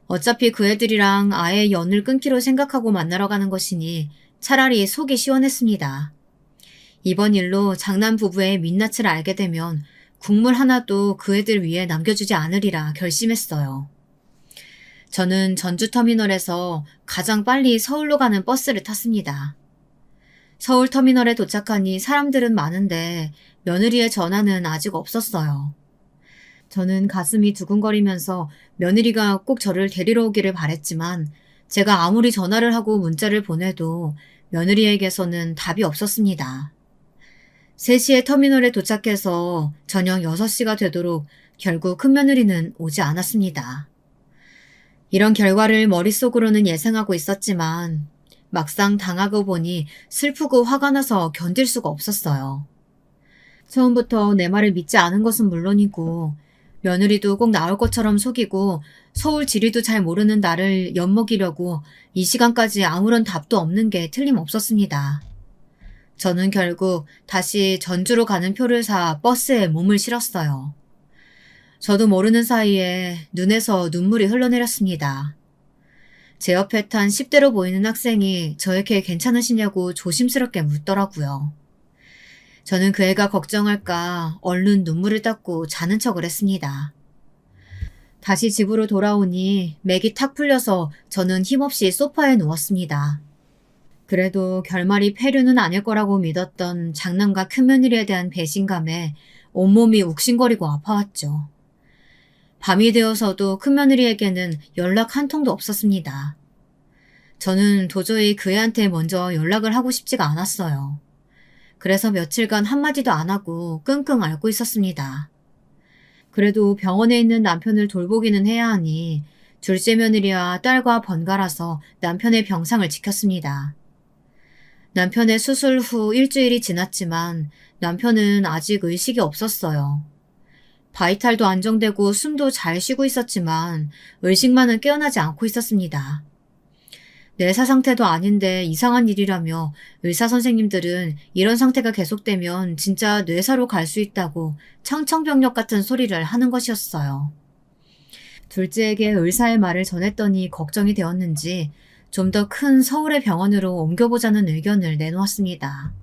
어차피 그 애들이랑 아예 연을 끊기로 생각하고 만나러 가는 것이니 차라리 속이 시원했습니다. 이번 일로 장남 부부의 민낯을 알게 되면 국물 하나도 그 애들 위에 남겨주지 않으리라 결심했어요. 저는 전주터미널에서 가장 빨리 서울로 가는 버스를 탔습니다. 서울터미널에 도착하니 사람들은 많은데 며느리의 전화는 아직 없었어요. 저는 가슴이 두근거리면서 며느리가 꼭 저를 데리러 오기를 바랬지만 제가 아무리 전화를 하고 문자를 보내도 며느리에게서는 답이 없었습니다. 3시에 터미널에 도착해서 저녁 6시가 되도록 결국 큰며느리는 오지 않았습니다. 이런 결과를 머릿속으로는 예상하고 있었지만 막상 당하고 보니 슬프고 화가 나서 견딜 수가 없었어요. 처음부터 내 말을 믿지 않은 것은 물론이고 며느리도 꼭 나올 것처럼 속이고 서울 지리도 잘 모르는 나를 엿먹이려고 이 시간까지 아무런 답도 없는 게 틀림없었습니다. 저는 결국 다시 전주로 가는 표를 사 버스에 몸을 실었어요. 저도 모르는 사이에 눈에서 눈물이 흘러내렸습니다. 제 옆에 탄 10대로 보이는 학생이 저에게 괜찮으시냐고 조심스럽게 묻더라고요. 저는 그 애가 걱정할까 얼른 눈물을 닦고 자는 척을 했습니다. 다시 집으로 돌아오니 맥이 탁 풀려서 저는 힘없이 소파에 누웠습니다. 그래도 결말이 폐륜은 아닐 거라고 믿었던 장남과 큰며느리에 대한 배신감에 온몸이 욱신거리고 아파왔죠. 밤이 되어서도 큰며느리에게는 연락 한 통도 없었습니다. 저는 도저히 그 애한테 먼저 연락을 하고 싶지가 않았어요. 그래서 며칠간 한마디도 안 하고 끙끙 앓고 있었습니다. 그래도 병원에 있는 남편을 돌보기는 해야 하니 둘째 며느리와 딸과 번갈아서 남편의 병상을 지켰습니다. 남편의 수술 후 일주일이 지났지만 남편은 아직 의식이 없었어요. 바이탈도 안정되고 숨도 잘 쉬고 있었지만 의식만은 깨어나지 않고 있었습니다. 뇌사 상태도 아닌데 이상한 일이라며 의사 선생님들은 이런 상태가 계속되면 진짜 뇌사로 갈 수 있다고 청천벽력 같은 소리를 하는 것이었어요. 둘째에게 의사의 말을 전했더니 걱정이 되었는지 좀 더 큰 서울의 병원으로 옮겨보자는 의견을 내놓았습니다.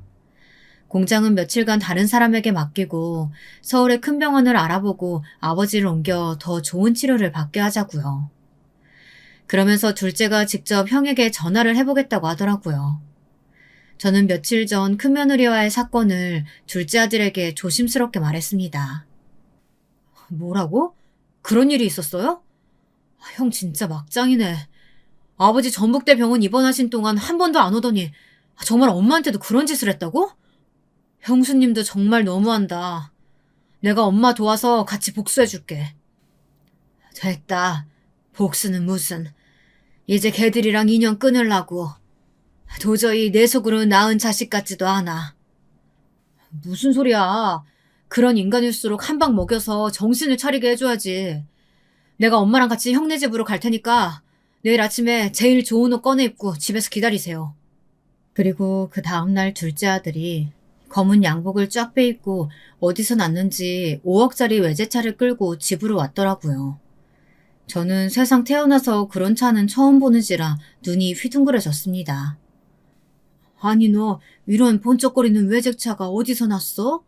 공장은 며칠간 다른 사람에게 맡기고 서울의 큰 병원을 알아보고 아버지를 옮겨 더 좋은 치료를 받게 하자고요. 그러면서 둘째가 직접 형에게 전화를 해보겠다고 하더라고요. 저는 며칠 전 큰며느리와의 사건을 둘째 아들에게 조심스럽게 말했습니다. 뭐라고? 그런 일이 있었어요? 형 진짜 막장이네. 아버지 전북대 병원 입원하신 동안 한 번도 안 오더니 정말 엄마한테도 그런 짓을 했다고? 형수님도 정말 너무한다. 내가 엄마 도와서 같이 복수해줄게. 됐다. 복수는 무슨. 이제 걔들이랑 인연 끊으려고. 도저히 내 속으로 낳은 자식 같지도 않아. 무슨 소리야. 그런 인간일수록 한 방 먹여서 정신을 차리게 해줘야지. 내가 엄마랑 같이 형네 집으로 갈 테니까 내일 아침에 제일 좋은 옷 꺼내 입고 집에서 기다리세요. 그리고 그 다음날 둘째 아들이 검은 양복을 쫙 빼입고 어디서 났는지 5억짜리 외제차를 끌고 집으로 왔더라고요. 저는 세상 태어나서 그런 차는 처음 보는지라 눈이 휘둥그레졌습니다. 아니 너 이런 번쩍거리는 외제차가 어디서 났어?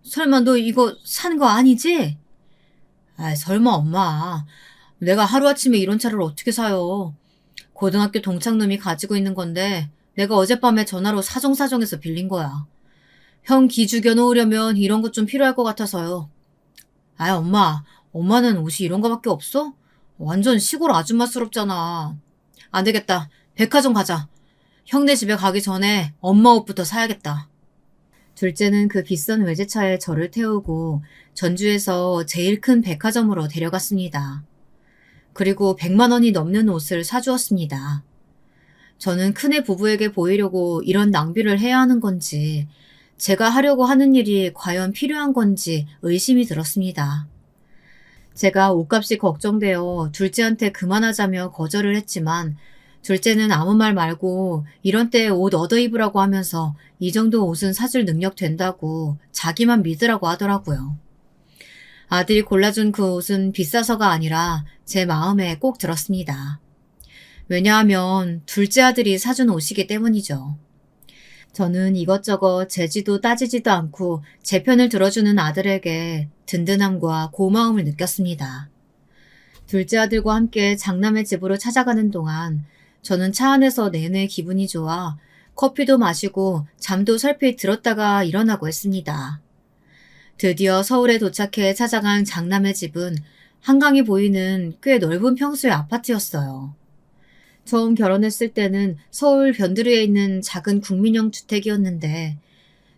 설마 너 이거 산 거 아니지? 아 설마 엄마. 내가 하루아침에 이런 차를 어떻게 사요. 고등학교 동창놈이 가지고 있는 건데 내가 어젯밤에 전화로 사정사정해서 빌린 거야. 형 기 죽여놓으려면 이런 것 좀 필요할 것 같아서요. 아 엄마는 옷이 이런 거밖에 없어? 완전 시골 아줌마스럽잖아. 안 되겠다. 백화점 가자. 형네 집에 가기 전에 엄마 옷부터 사야겠다. 둘째는 그 비싼 외제차에 저를 태우고 전주에서 제일 큰 백화점으로 데려갔습니다. 그리고 100만 원이 넘는 옷을 사주었습니다. 저는 큰애 부부에게 보이려고 이런 낭비를 해야 하는 건지 제가 하려고 하는 일이 과연 필요한 건지 의심이 들었습니다. 제가 옷값이 걱정되어 둘째한테 그만하자며 거절을 했지만 둘째는 아무 말 말고 이런 때에 옷 얻어 입으라고 하면서 이 정도 옷은 사줄 능력 된다고 자기만 믿으라고 하더라고요. 아들이 골라준 그 옷은 비싸서가 아니라 제 마음에 꼭 들었습니다. 왜냐하면 둘째 아들이 사준 옷이기 때문이죠. 저는 이것저것 재지도 따지지도 않고 제 편을 들어주는 아들에게 든든함과 고마움을 느꼈습니다. 둘째 아들과 함께 장남의 집으로 찾아가는 동안 저는 차 안에서 내내 기분이 좋아 커피도 마시고 잠도 설핏 들었다가 일어나고 했습니다. 드디어 서울에 도착해 찾아간 장남의 집은 한강이 보이는 꽤 넓은 평수의 아파트였어요. 처음 결혼했을 때는 서울 변두리에 있는 작은 국민형 주택이었는데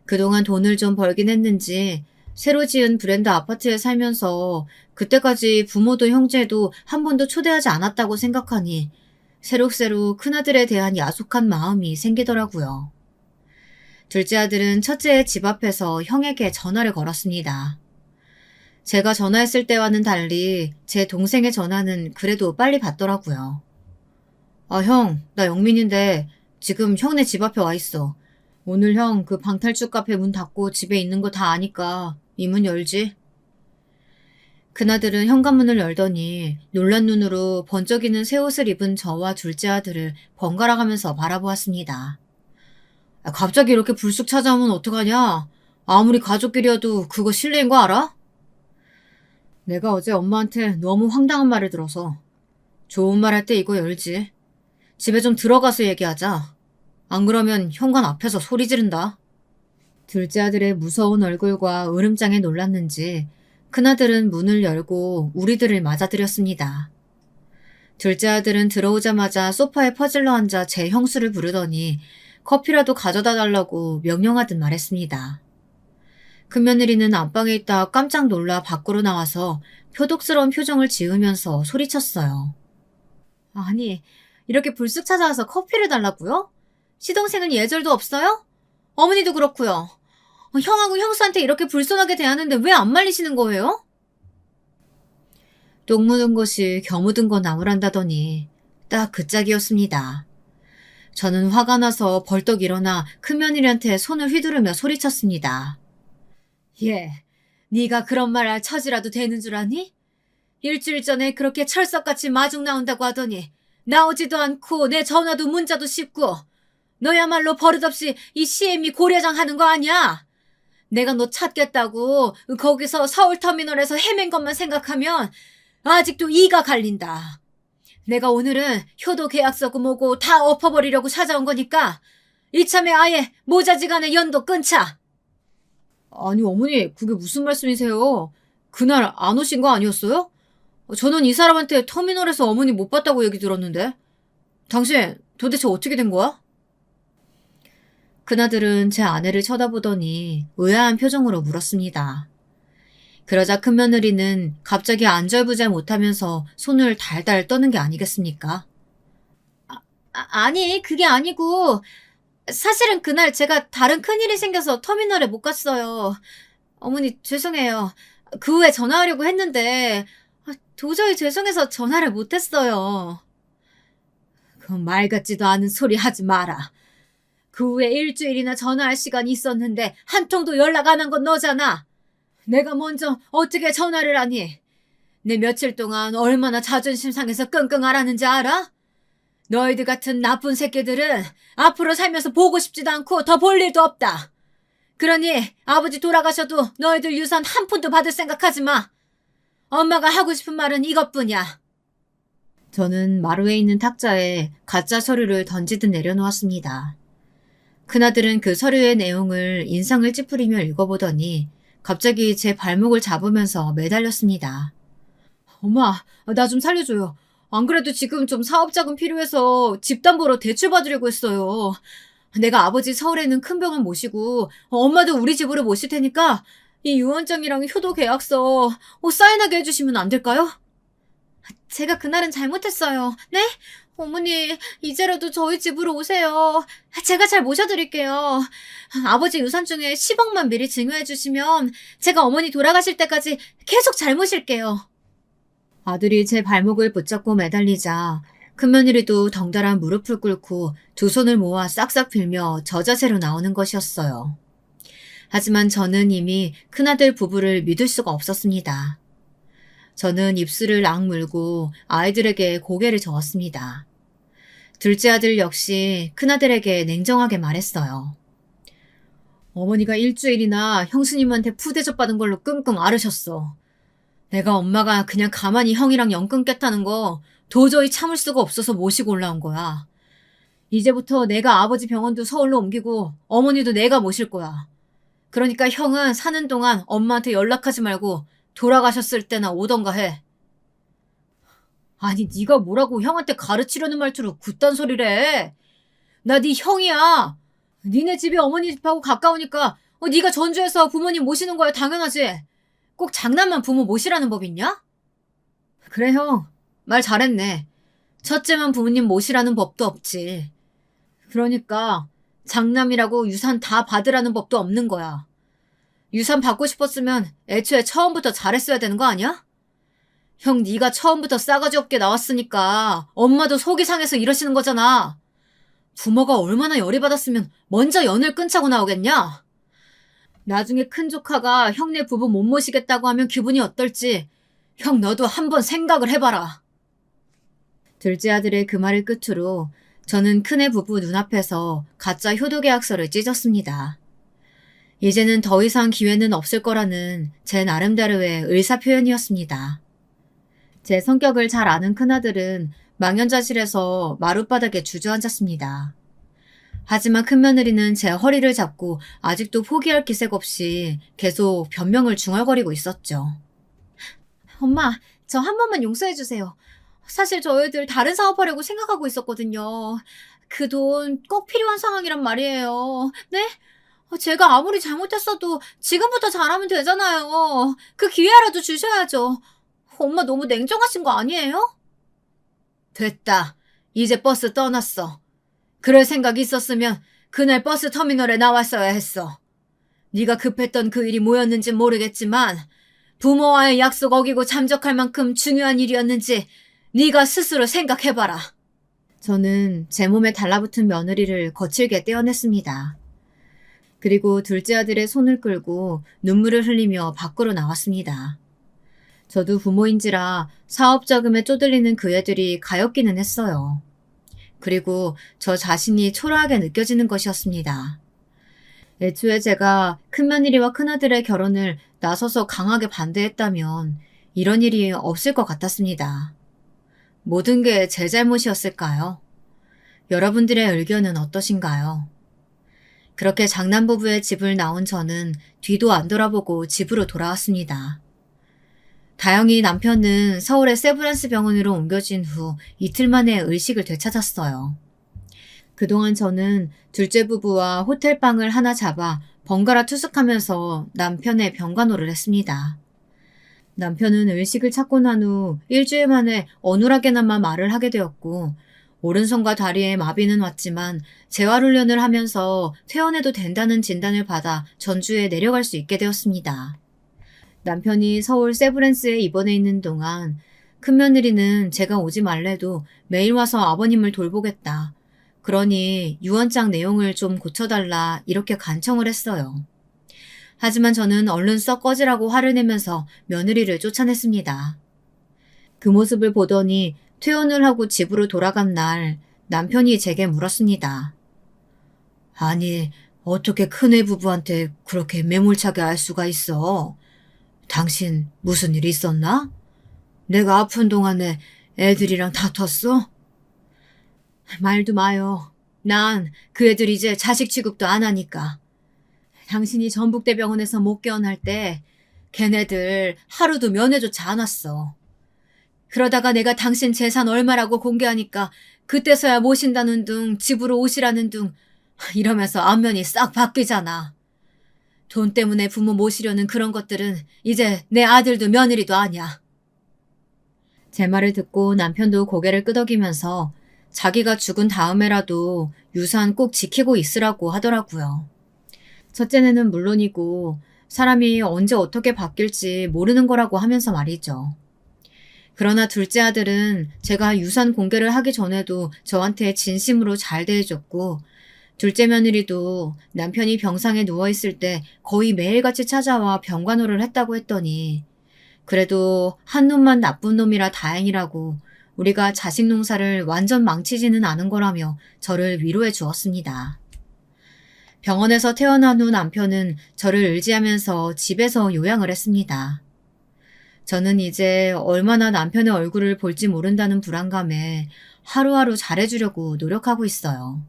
그동안 돈을 좀 벌긴 했는지 새로 지은 브랜드 아파트에 살면서 그때까지 부모도 형제도 한 번도 초대하지 않았다고 생각하니 새록새록 큰아들에 대한 야속한 마음이 생기더라고요. 둘째 아들은 첫째의 집 앞에서 형에게 전화를 걸었습니다. 제가 전화했을 때와는 달리 제 동생의 전화는 그래도 빨리 받더라고요. 아, 형, 나 영민인데 지금 형네 집 앞에 와 있어. 오늘 형 그 방탈출 카페 문 닫고 집에 있는 거 다 아니까 이 문 열지? 그나들은 현관문을 열더니 놀란 눈으로 번쩍이는 새 옷을 입은 저와 둘째 아들을 번갈아 가면서 바라보았습니다. 아, 갑자기 이렇게 불쑥 찾아오면 어떡하냐? 아무리 가족끼리여도 그거 실례인 거 알아? 내가 어제 엄마한테 너무 황당한 말을 들어서 좋은 말 할 때 이거 열지. 집에 좀 들어가서 얘기하자. 안 그러면 현관 앞에서 소리 지른다. 둘째 아들의 무서운 얼굴과 으름장에 놀랐는지 큰아들은 문을 열고 우리들을 맞아들였습니다. 둘째 아들은 들어오자마자 소파에 퍼질러 앉아 제 형수를 부르더니 커피라도 가져다 달라고 명령하듯 말했습니다. 큰며느리는 안방에 있다 깜짝 놀라 밖으로 나와서 표독스러운 표정을 지으면서 소리쳤어요. 아니, 이렇게 불쑥 찾아와서 커피를 달라고요? 시동생은 예절도 없어요? 어머니도 그렇고요. 형하고 형수한테 이렇게 불손하게 대하는데 왜 안 말리시는 거예요? 똥 묻은 것이 겨 묻은 거 나무란다더니 딱 그 짝이었습니다. 저는 화가 나서 벌떡 일어나 큰며느리한테 손을 휘두르며 소리쳤습니다. 예, 네가 그런 말 할 처지라도 되는 줄 아니? 일주일 전에 그렇게 철석같이 마중 나온다고 하더니 나오지도 않고 내 전화도 문자도 씹고 너야말로 버릇없이 이 CM이 고려장 하는 거 아니야? 내가 너 찾겠다고 거기서 서울터미널에서 헤맨 것만 생각하면 아직도 이가 갈린다. 내가 오늘은 효도 계약서고 뭐고 다 엎어버리려고 찾아온 거니까 이참에 아예 모자지간에 연도 끊자. 아니 어머니 그게 무슨 말씀이세요? 그날 안 오신 거 아니었어요? 저는 이 사람한테 터미널에서 어머니 못 봤다고 얘기 들었는데. 당신 도대체 어떻게 된 거야? 그나들은 제 아내를 쳐다보더니 의아한 표정으로 물었습니다. 그러자 큰며느리는 갑자기 안절부절 못하면서 손을 달달 떠는 게 아니겠습니까? 아니 그게 아니고 사실은 그날 제가 다른 큰일이 생겨서 터미널에 못 갔어요. 어머니 죄송해요. 그 후에 전화하려고 했는데 도저히 죄송해서 전화를 못했어요. 그 말 같지도 않은 소리 하지 마라. 그 후에 일주일이나 전화할 시간이 있었는데 한 통도 연락 안 한 건 너잖아. 내가 먼저 어떻게 전화를 하니? 내 며칠 동안 얼마나 자존심 상해서 끙끙 앓았는지 알아? 너희들 같은 나쁜 새끼들은 앞으로 살면서 보고 싶지도 않고 더 볼 일도 없다. 그러니 아버지 돌아가셔도 너희들 유산 한 푼도 받을 생각하지 마. 엄마가 하고 싶은 말은 이것뿐이야. 저는 마루에 있는 탁자에 가짜 서류를 던지듯 내려놓았습니다. 큰아들은 그 서류의 내용을 인상을 찌푸리며 읽어보더니 갑자기 제 발목을 잡으면서 매달렸습니다. 엄마, 나 좀 살려줘요. 안 그래도 지금 좀 사업자금 필요해서 집담보로 대출 받으려고 했어요. 내가 아버지 서울에 있는 큰 병원 모시고 엄마도 우리 집으로 모실 테니까 이 유언장이랑 효도 계약서 사인하게 해주시면 안 될까요? 제가 그날은 잘못했어요. 네? 어머니, 이제라도 저희 집으로 오세요. 제가 잘 모셔드릴게요. 아버지 유산 중에 10억만 미리 증여해 주시면 제가 어머니 돌아가실 때까지 계속 잘 모실게요. 아들이 제 발목을 붙잡고 매달리자 큰며느리도 덩달아 무릎을 꿇고 두 손을 모아 싹싹 빌며 저자세로 나오는 것이었어요. 하지만 저는 이미 큰아들 부부를 믿을 수가 없었습니다. 저는 입술을 악물고 아이들에게 고개를 저었습니다. 둘째 아들 역시 큰아들에게 냉정하게 말했어요. 어머니가 일주일이나 형수님한테 푸대접 받은 걸로 끙끙 앓으셨어. 내가 엄마가 그냥 가만히 형이랑 연 끊겠다는 거 도저히 참을 수가 없어서 모시고 올라온 거야. 이제부터 내가 아버지 병원도 서울로 옮기고 어머니도 내가 모실 거야. 그러니까 형은 사는 동안 엄마한테 연락하지 말고 돌아가셨을 때나 오던가 해. 아니 네가 뭐라고 형한테 가르치려는 말투로 굿단 소리를 해. 나 네 형이야. 니네 집이 어머니 집하고 가까우니까 네가 전주에서 부모님 모시는 거야 당연하지. 꼭 장남만 부모 모시라는 법 있냐? 그래 형, 말 잘했네. 첫째만 부모님 모시라는 법도 없지. 그러니까 장남이라고 유산 다 받으라는 법도 없는 거야. 유산 받고 싶었으면 애초에 처음부터 잘했어야 되는 거 아니야? 형 네가 처음부터 싸가지 없게 나왔으니까 엄마도 속이 상해서 이러시는 거잖아. 부모가 얼마나 열이 받았으면 먼저 연을 끊자고 나오겠냐? 나중에 큰 조카가 형네 부부 못 모시겠다고 하면 기분이 어떨지 형 너도 한번 생각을 해봐라. 둘째 아들의 그 말을 끝으로 저는 큰애 부부 눈앞에서 가짜 효도계약서를 찢었습니다. 이제는 더 이상 기회는 없을 거라는 제 나름대로의 의사표현이었습니다. 제 성격을 잘 아는 큰아들은 망연자실해서 마룻바닥에 주저앉았습니다. 하지만 큰며느리는 제 허리를 잡고 아직도 포기할 기색 없이 계속 변명을 중얼거리고 있었죠. 엄마, 저 한 번만 용서해주세요. 사실 저희들 다른 사업하려고 생각하고 있었거든요. 그 돈 꼭 필요한 상황이란 말이에요. 네? 제가 아무리 잘못했어도 지금부터 잘하면 되잖아요. 그 기회라도 주셔야죠. 엄마 너무 냉정하신 거 아니에요? 됐다. 이제 버스 떠났어. 그럴 생각이 있었으면 그날 버스 터미널에 나왔어야 했어. 네가 급했던 그 일이 뭐였는지 모르겠지만 부모와의 약속 어기고 잠적할 만큼 중요한 일이었는지 네가 스스로 생각해봐라. 저는 제 몸에 달라붙은 며느리를 거칠게 떼어냈습니다. 그리고 둘째 아들의 손을 끌고 눈물을 흘리며 밖으로 나왔습니다. 저도 부모인지라 사업 자금에 쪼들리는 그 애들이 가엾기는 했어요. 그리고 저 자신이 초라하게 느껴지는 것이었습니다. 애초에 제가 큰며느리와 큰아들의 결혼을 나서서 강하게 반대했다면 이런 일이 없을 것 같았습니다. 모든 게 제 잘못이었을까요? 여러분들의 의견은 어떠신가요? 그렇게 장남부부의 집을 나온 저는 뒤도 안 돌아보고 집으로 돌아왔습니다. 다행히 남편은 서울의 세브란스 병원으로 옮겨진 후 이틀 만에 의식을 되찾았어요. 그동안 저는 둘째 부부와 호텔방을 하나 잡아 번갈아 투숙하면서 남편의 병간호를 했습니다. 남편은 의식을 찾고 난 후 일주일 만에 어눌하게나마 말을 하게 되었고 오른손과 다리에 마비는 왔지만 재활훈련을 하면서 퇴원해도 된다는 진단을 받아 전주에 내려갈 수 있게 되었습니다. 남편이 서울 세브란스에 입원해 있는 동안 큰며느리는 제가 오지 말래도 매일 와서 아버님을 돌보겠다. 그러니 유언장 내용을 좀 고쳐달라 이렇게 간청을 했어요. 하지만 저는 얼른 썩 꺼지라고 화를 내면서 며느리를 쫓아냈습니다. 그 모습을 보더니 퇴원을 하고 집으로 돌아간 날 남편이 제게 물었습니다. 아니, 어떻게 큰애 부부한테 그렇게 매몰차게 알 수가 있어? 당신 무슨 일 있었나? 내가 아픈 동안에 애들이랑 다퉜어? 말도 마요. 난 그 애들 이제 자식 취급도 안 하니까. 당신이 전북대병원에서 못 깨어날 때 걔네들 하루도 면회조차 안 왔어. 그러다가 내가 당신 재산 얼마라고 공개하니까 그때서야 모신다는 둥 집으로 오시라는 둥 이러면서 안면이 싹 바뀌잖아. 돈 때문에 부모 모시려는 그런 것들은 이제 내 아들도 며느리도 아니야. 제 말을 듣고 남편도 고개를 끄덕이면서 자기가 죽은 다음에라도 유산 꼭 지키고 있으라고 하더라고요. 첫째는 물론이고 사람이 언제 어떻게 바뀔지 모르는 거라고 하면서 말이죠. 그러나 둘째 아들은 제가 유산 공개를 하기 전에도 저한테 진심으로 잘 대해줬고 둘째 며느리도 남편이 병상에 누워있을 때 거의 매일같이 찾아와 병간호를 했다고 했더니 그래도 한 놈만 나쁜 놈이라 다행이라고 우리가 자식 농사를 완전 망치지는 않은 거라며 저를 위로해 주었습니다. 병원에서 태어난 후 남편은 저를 의지하면서 집에서 요양을 했습니다. 저는 이제 얼마나 남편의 얼굴을 볼지 모른다는 불안감에 하루하루 잘해주려고 노력하고 있어요.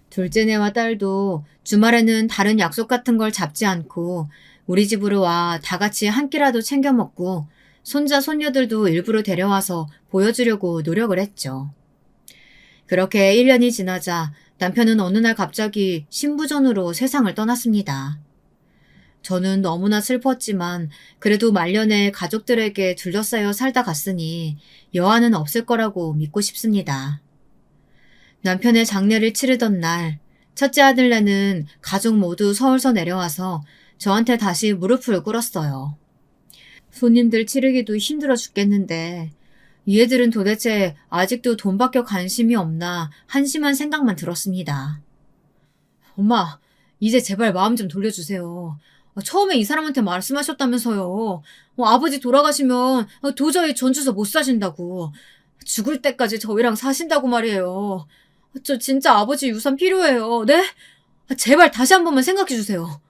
둘째네와 딸도 주말에는 다른 약속 같은 걸 잡지 않고 우리 집으로 와 다 같이 한 끼라도 챙겨 먹고 손자 손녀들도 일부러 데려와서 보여주려고 노력을 했죠. 그렇게 1년이 지나자 남편은 어느 날 갑자기 신부전으로 세상을 떠났습니다. 저는 너무나 슬펐지만 그래도 말년에 가족들에게 둘러싸여 살다 갔으니 여한은 없을 거라고 믿고 싶습니다. 남편의 장례를 치르던 날 첫째 아들네는 가족 모두 서울서 내려와서 저한테 다시 무릎을 꿇었어요. 손님들 치르기도 힘들어 죽겠는데 이 애들은 도대체 아직도 돈밖에 관심이 없나 한심한 생각만 들었습니다. 엄마, 이제 제발 마음 좀 돌려주세요. 처음에 이 사람한테 말씀하셨다면서요. 아버지 돌아가시면 도저히 전주서 못 사신다고. 죽을 때까지 저희랑 사신다고 말이에요. 저 진짜 아버지 유산 필요해요. 네? 제발 다시 한 번만 생각해 주세요.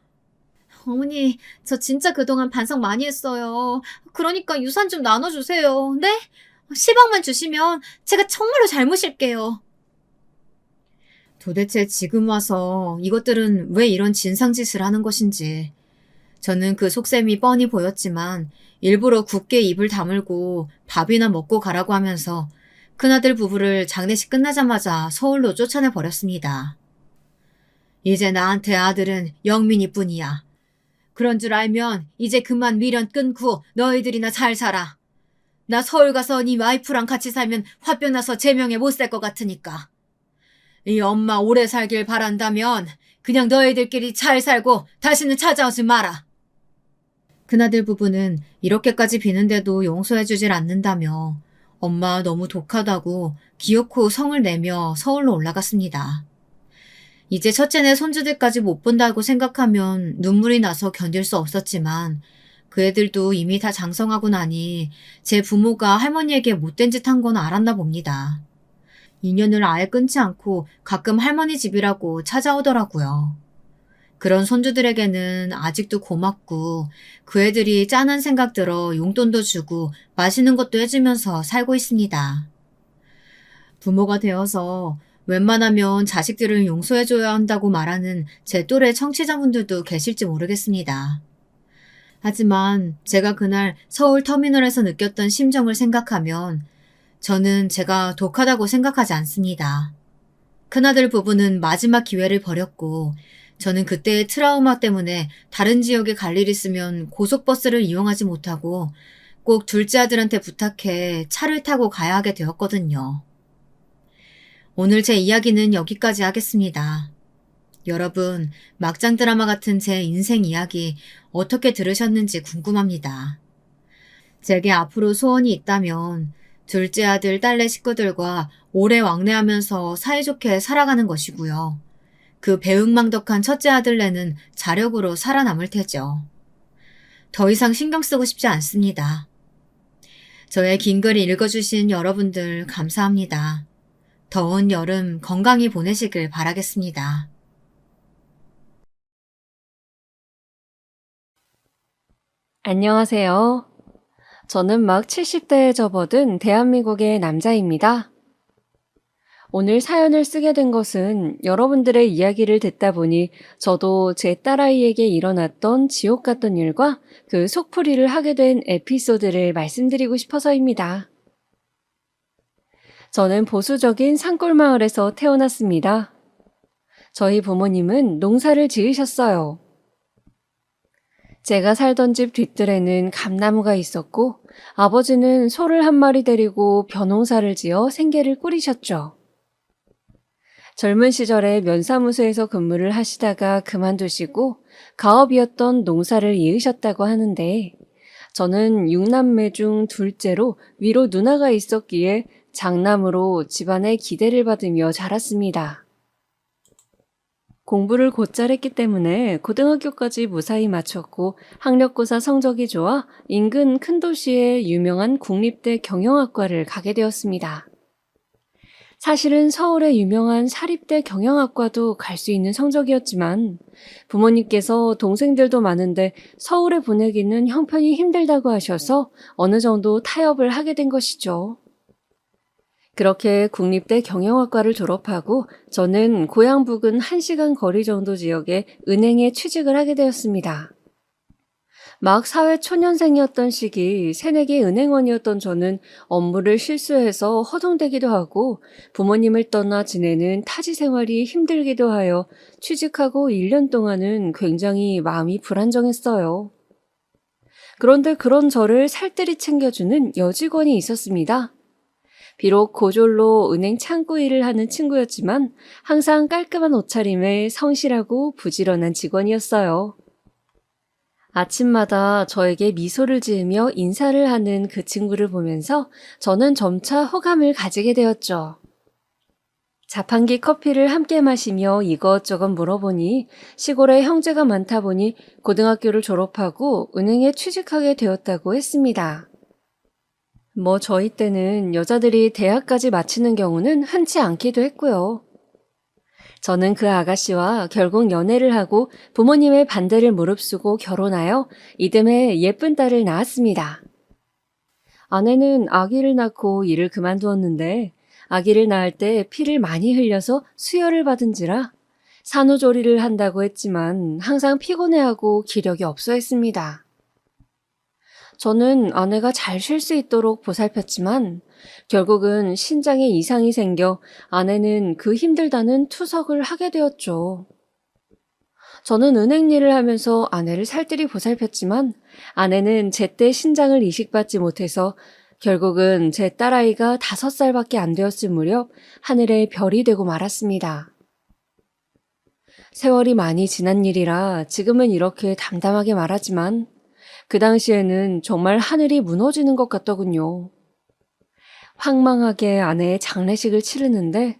어머니, 저 진짜 그동안 반성 많이 했어요. 그러니까 유산 좀 나눠주세요. 네? 10억만 주시면 제가 정말로 잘 모실게요. 도대체 지금 와서 이것들은 왜 이런 진상짓을 하는 것인지. 저는 그 속셈이 뻔히 보였지만 일부러 굳게 입을 다물고 밥이나 먹고 가라고 하면서 큰아들 부부를 장례식 끝나자마자 서울로 쫓아내 버렸습니다. 이제 나한테 아들은 영민이뿐이야. 그런 줄 알면 이제 그만 미련 끊고 너희들이나 잘 살아. 나 서울 가서 네 와이프랑 같이 살면 화병 나서 제명에 못 살 것 같으니까. 이 엄마 오래 살길 바란다면 그냥 너희들끼리 잘 살고 다시는 찾아오지 마라. 큰아들 부부는 이렇게까지 비는데도 용서해주질 않는다며 엄마 너무 독하다고 기어코 성을 내며 서울로 올라갔습니다. 이제 첫째네 손주들까지 못 본다고 생각하면 눈물이 나서 견딜 수 없었지만 그 애들도 이미 다 장성하고 나니 제 부모가 할머니에게 못된 짓 한 건 알았나 봅니다. 인연을 아예 끊지 않고 가끔 할머니 집이라고 찾아오더라고요. 그런 손주들에게는 아직도 고맙고 그 애들이 짠한 생각 들어 용돈도 주고 맛있는 것도 해주면서 살고 있습니다. 부모가 되어서 웬만하면 자식들을 용서해줘야 한다고 말하는 제 또래 청취자분들도 계실지 모르겠습니다. 하지만 제가 그날 서울 터미널에서 느꼈던 심정을 생각하면 저는 제가 독하다고 생각하지 않습니다. 큰아들 부부는 마지막 기회를 버렸고 저는 그때의 트라우마 때문에 다른 지역에 갈 일 있으면 고속버스를 이용하지 못하고 꼭 둘째 아들한테 부탁해 차를 타고 가야 하게 되었거든요. 오늘 제 이야기는 여기까지 하겠습니다. 여러분, 막장 드라마 같은 제 인생 이야기 어떻게 들으셨는지 궁금합니다. 제게 앞으로 소원이 있다면 둘째 아들, 딸네 식구들과 오래 왕래하면서 사이좋게 살아가는 것이고요. 그 배은망덕한 첫째 아들네는 자력으로 살아남을 테죠. 더 이상 신경 쓰고 싶지 않습니다. 저의 긴 글 읽어주신 여러분들 감사합니다. 더운 여름 건강히 보내시길 바라겠습니다. 안녕하세요. 저는 막 70대에 접어든 대한민국의 남자입니다. 오늘 사연을 쓰게 된 것은 여러분들의 이야기를 듣다 보니 저도 제 딸아이에게 일어났던 지옥 같던 일과 그 속풀이를 하게 된 에피소드를 말씀드리고 싶어서입니다. 저는 보수적인 산골 마을에서 태어났습니다. 저희 부모님은 농사를 지으셨어요. 제가 살던 집 뒷뜰에는 감나무가 있었고 아버지는 소를 한 마리 데리고 벼농사를 지어 생계를 꾸리셨죠. 젊은 시절에 면사무소에서 근무를 하시다가 그만두시고 가업이었던 농사를 이으셨다고 하는데 저는 6남매 중 둘째로 위로 누나가 있었기에 장남으로 집안의 기대를 받으며 자랐습니다. 공부를 곧잘 했기 때문에 고등학교까지 무사히 마쳤고 학력고사 성적이 좋아 인근 큰 도시의 유명한 국립대 경영학과를 가게 되었습니다. 사실은 서울의 유명한 사립대 경영학과도 갈 수 있는 성적이었지만 부모님께서 동생들도 많은데 서울에 보내기는 형편이 힘들다고 하셔서 어느 정도 타협을 하게 된 것이죠. 그렇게 국립대 경영학과를 졸업하고 저는 고향 부근 1시간 거리 정도 지역의 은행에 취직을 하게 되었습니다. 막 사회 초년생이었던 시기 새내기 은행원이었던 저는 업무를 실수해서 허둥대기도 하고 부모님을 떠나 지내는 타지 생활이 힘들기도 하여 취직하고 1년 동안은 굉장히 마음이 불안정했어요. 그런데 그런 저를 살뜰히 챙겨주는 여직원이 있었습니다. 비록 고졸로 은행 창구 일을 하는 친구였지만 항상 깔끔한 옷차림에 성실하고 부지런한 직원이었어요. 아침마다 저에게 미소를 지으며 인사를 하는 그 친구를 보면서 저는 점차 호감을 가지게 되었죠. 자판기 커피를 함께 마시며 이것저것 물어보니 시골에 형제가 많다 보니 고등학교를 졸업하고 은행에 취직하게 되었다고 했습니다. 저희 때는 여자들이 대학까지 마치는 경우는 흔치 않기도 했고요. 저는 그 아가씨와 결국 연애를 하고 부모님의 반대를 무릅쓰고 결혼하여 이듬해 예쁜 딸을 낳았습니다. 아내는 아기를 낳고 일을 그만두었는데 아기를 낳을 때 피를 많이 흘려서 수혈을 받은지라 산후조리를 한다고 했지만 항상 피곤해하고 기력이 없어 했습니다. 저는 아내가 잘 쉴 수 있도록 보살폈지만 결국은 신장에 이상이 생겨 아내는 그 힘들다는 투석을 하게 되었죠. 저는 은행 일을 하면서 아내를 살뜰히 보살폈지만 아내는 제때 신장을 이식받지 못해서 결국은 제 딸아이가 5살밖에 안 되었을 무렵 하늘의 별이 되고 말았습니다. 세월이 많이 지난 일이라 지금은 이렇게 담담하게 말하지만 그 당시에는 정말 하늘이 무너지는 것 같더군요. 황망하게 아내의 장례식을 치르는데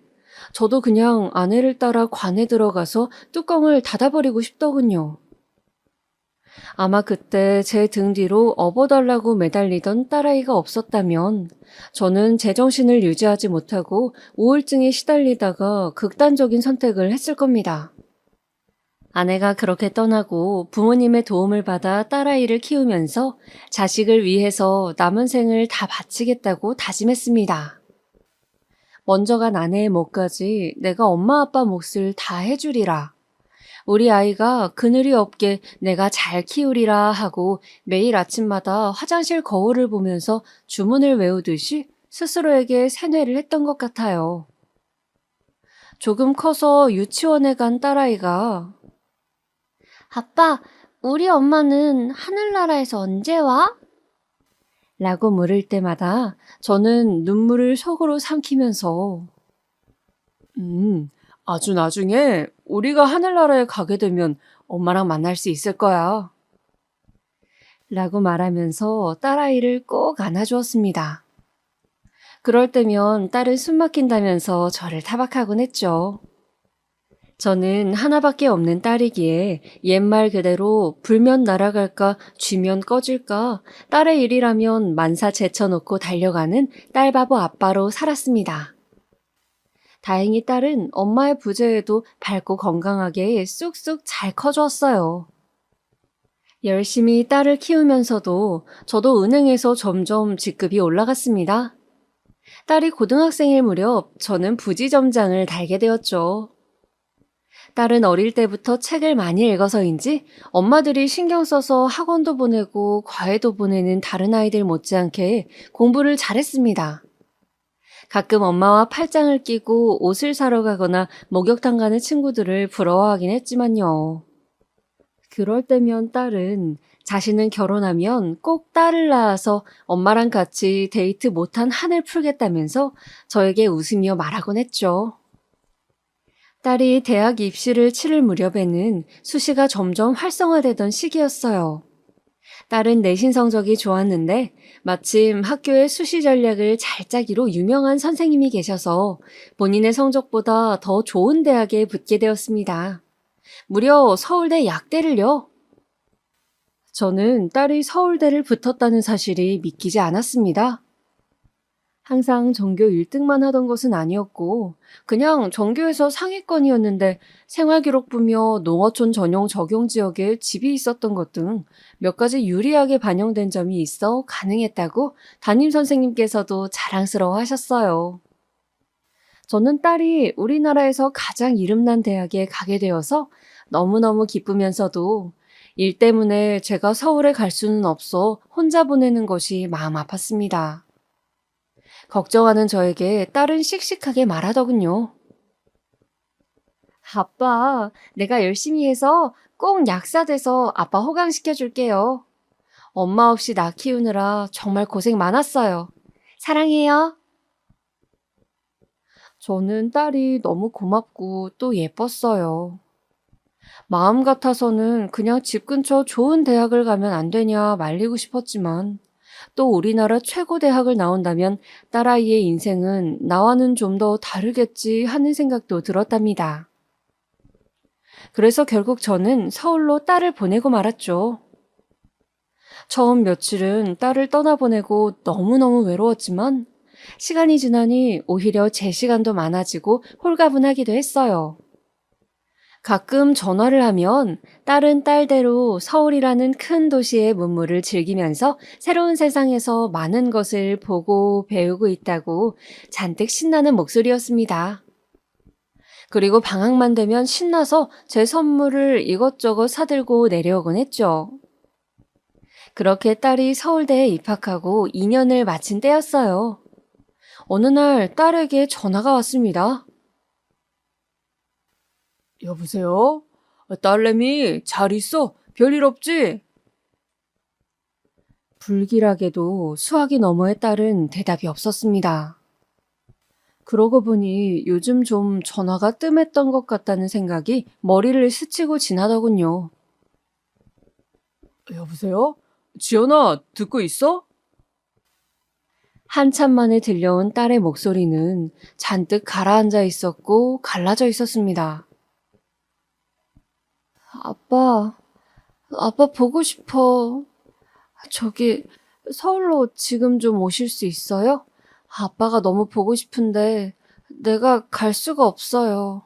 저도 그냥 아내를 따라 관에 들어가서 뚜껑을 닫아버리고 싶더군요. 아마 그때 제 등 뒤로 업어달라고 매달리던 딸아이가 없었다면 저는 제정신을 유지하지 못하고 우울증에 시달리다가 극단적인 선택을 했을 겁니다. 아내가 그렇게 떠나고 부모님의 도움을 받아 딸아이를 키우면서 자식을 위해서 남은 생을 다 바치겠다고 다짐했습니다. 먼저 간 아내의 몫까지 내가 엄마 아빠 몫을 다 해주리라. 우리 아이가 그늘이 없게 내가 잘 키우리라 하고 매일 아침마다 화장실 거울을 보면서 주문을 외우듯이 스스로에게 세뇌를 했던 것 같아요. 조금 커서 유치원에 간 딸아이가 아빠, 우리 엄마는 하늘나라에서 언제 와? 라고 물을 때마다 저는 눈물을 속으로 삼키면서 아주 나중에 우리가 하늘나라에 가게 되면 엄마랑 만날 수 있을 거야. 라고 말하면서 딸아이를 꼭 안아주었습니다. 그럴 때면 딸은 숨 막힌다면서 저를 타박하곤 했죠. 저는 하나밖에 없는 딸이기에 옛말 그대로 불면 날아갈까 쥐면 꺼질까 딸의 일이라면 만사 제쳐놓고 달려가는 딸바보 아빠로 살았습니다. 다행히 딸은 엄마의 부재에도 밝고 건강하게 쑥쑥 잘 커주었어요. 열심히 딸을 키우면서도 저도 은행에서 점점 직급이 올라갔습니다. 딸이 고등학생일 무렵 저는 부지점장을 달게 되었죠. 딸은 어릴 때부터 책을 많이 읽어서인지 엄마들이 신경 써서 학원도 보내고 과외도 보내는 다른 아이들 못지않게 공부를 잘했습니다. 가끔 엄마와 팔짱을 끼고 옷을 사러 가거나 목욕탕 가는 친구들을 부러워하긴 했지만요. 그럴 때면 딸은 자신은 결혼하면 꼭 딸을 낳아서 엄마랑 같이 데이트 못한 한을 풀겠다면서 저에게 웃으며 말하곤 했죠. 딸이 대학 입시를 치를 무렵에는 수시가 점점 활성화되던 시기였어요. 딸은 내신 성적이 좋았는데 마침 학교의 수시 전략을 잘 짜기로 유명한 선생님이 계셔서 본인의 성적보다 더 좋은 대학에 붙게 되었습니다. 무려 서울대 약대를요. 저는 딸이 서울대를 붙었다는 사실이 믿기지 않았습니다. 항상 전교 1등만 하던 것은 아니었고 그냥 전교에서 상위권이었는데 생활기록부며 농어촌 전용 적용지역에 집이 있었던 것 등 몇 가지 유리하게 반영된 점이 있어 가능했다고 담임선생님께서도 자랑스러워 하셨어요. 저는 딸이 우리나라에서 가장 이름난 대학에 가게 되어서 너무너무 기쁘면서도 일 때문에 제가 서울에 갈 수는 없어 혼자 보내는 것이 마음 아팠습니다. 걱정하는 저에게 딸은 씩씩하게 말하더군요. 아빠, 내가 열심히 해서 꼭 약사 돼서 아빠 호강시켜줄게요. 엄마 없이 나 키우느라 정말 고생 많았어요. 사랑해요. 저는 딸이 너무 고맙고 또 예뻤어요. 마음 같아서는 그냥 집 근처 좋은 대학을 가면 안 되냐 말리고 싶었지만 또 우리나라 최고 대학을 나온다면 딸아이의 인생은 나와는 좀 더 다르겠지 하는 생각도 들었답니다. 그래서 결국 저는 서울로 딸을 보내고 말았죠. 처음 며칠은 딸을 떠나보내고 너무너무 외로웠지만 시간이 지나니 오히려 제 시간도 많아지고 홀가분하기도 했어요. 가끔 전화를 하면 딸은 딸대로 서울이라는 큰 도시의 문물을 즐기면서 새로운 세상에서 많은 것을 보고 배우고 있다고 잔뜩 신나는 목소리였습니다. 그리고 방학만 되면 신나서 제 선물을 이것저것 사들고 내려오곤 했죠. 그렇게 딸이 서울대에 입학하고 2년을 마친 때였어요. 어느 날 딸에게 전화가 왔습니다. 여보세요? 딸내미 잘 있어? 별일 없지? 불길하게도 수화기 너머의 딸은 대답이 없었습니다. 그러고 보니 요즘 좀 전화가 뜸했던 것 같다는 생각이 머리를 스치고 지나더군요. 여보세요? 지연아, 듣고 있어? 한참 만에 들려온 딸의 목소리는 잔뜩 가라앉아 있었고 갈라져 있었습니다. 아빠, 아빠 보고 싶어. 저기 서울로 지금 좀 오실 수 있어요? 아빠가 너무 보고 싶은데 내가 갈 수가 없어요.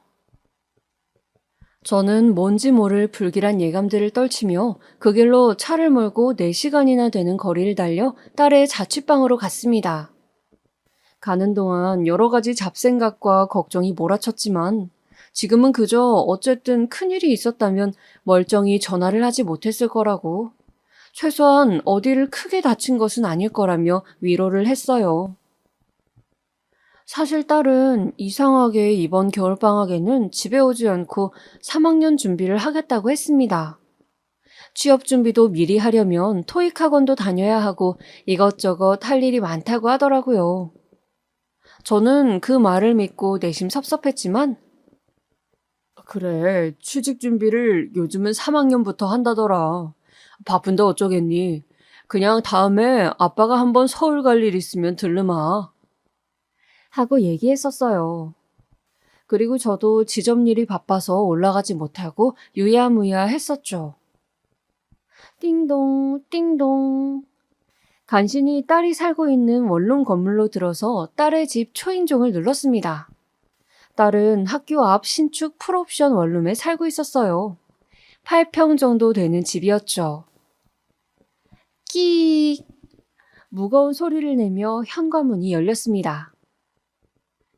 저는 뭔지 모를 불길한 예감들을 떨치며 그 길로 차를 몰고 4시간이나 되는 거리를 달려 딸의 자취방으로 갔습니다. 가는 동안 여러 가지 잡생각과 걱정이 몰아쳤지만 지금은 그저 어쨌든 큰일이 있었다면 멀쩡히 전화를 하지 못했을 거라고, 최소한 어디를 크게 다친 것은 아닐 거라며 위로를 했어요. 사실 딸은 이상하게 이번 겨울방학에는 집에 오지 않고 3학년 준비를 하겠다고 했습니다. 취업 준비도 미리 하려면 토익 학원도 다녀야 하고 이것저것 할 일이 많다고 하더라고요. 저는 그 말을 믿고 내심 섭섭했지만, 그래, 취직 준비를 요즘은 3학년부터 한다더라. 바쁜데 어쩌겠니? 그냥 다음에 아빠가 한번 서울 갈 일 있으면 들르마. 하고 얘기했었어요. 그리고 저도 지점일이 바빠서 올라가지 못하고 유야무야 했었죠. 띵동, 띵동. 간신히 딸이 살고 있는 원룸 건물로 들어서 딸의 집 초인종을 눌렀습니다. 딸은 학교 앞 신축 풀옵션 원룸에 살고 있었어요. 8평 정도 되는 집이었죠. 끼익! 무거운 소리를 내며 현관문이 열렸습니다.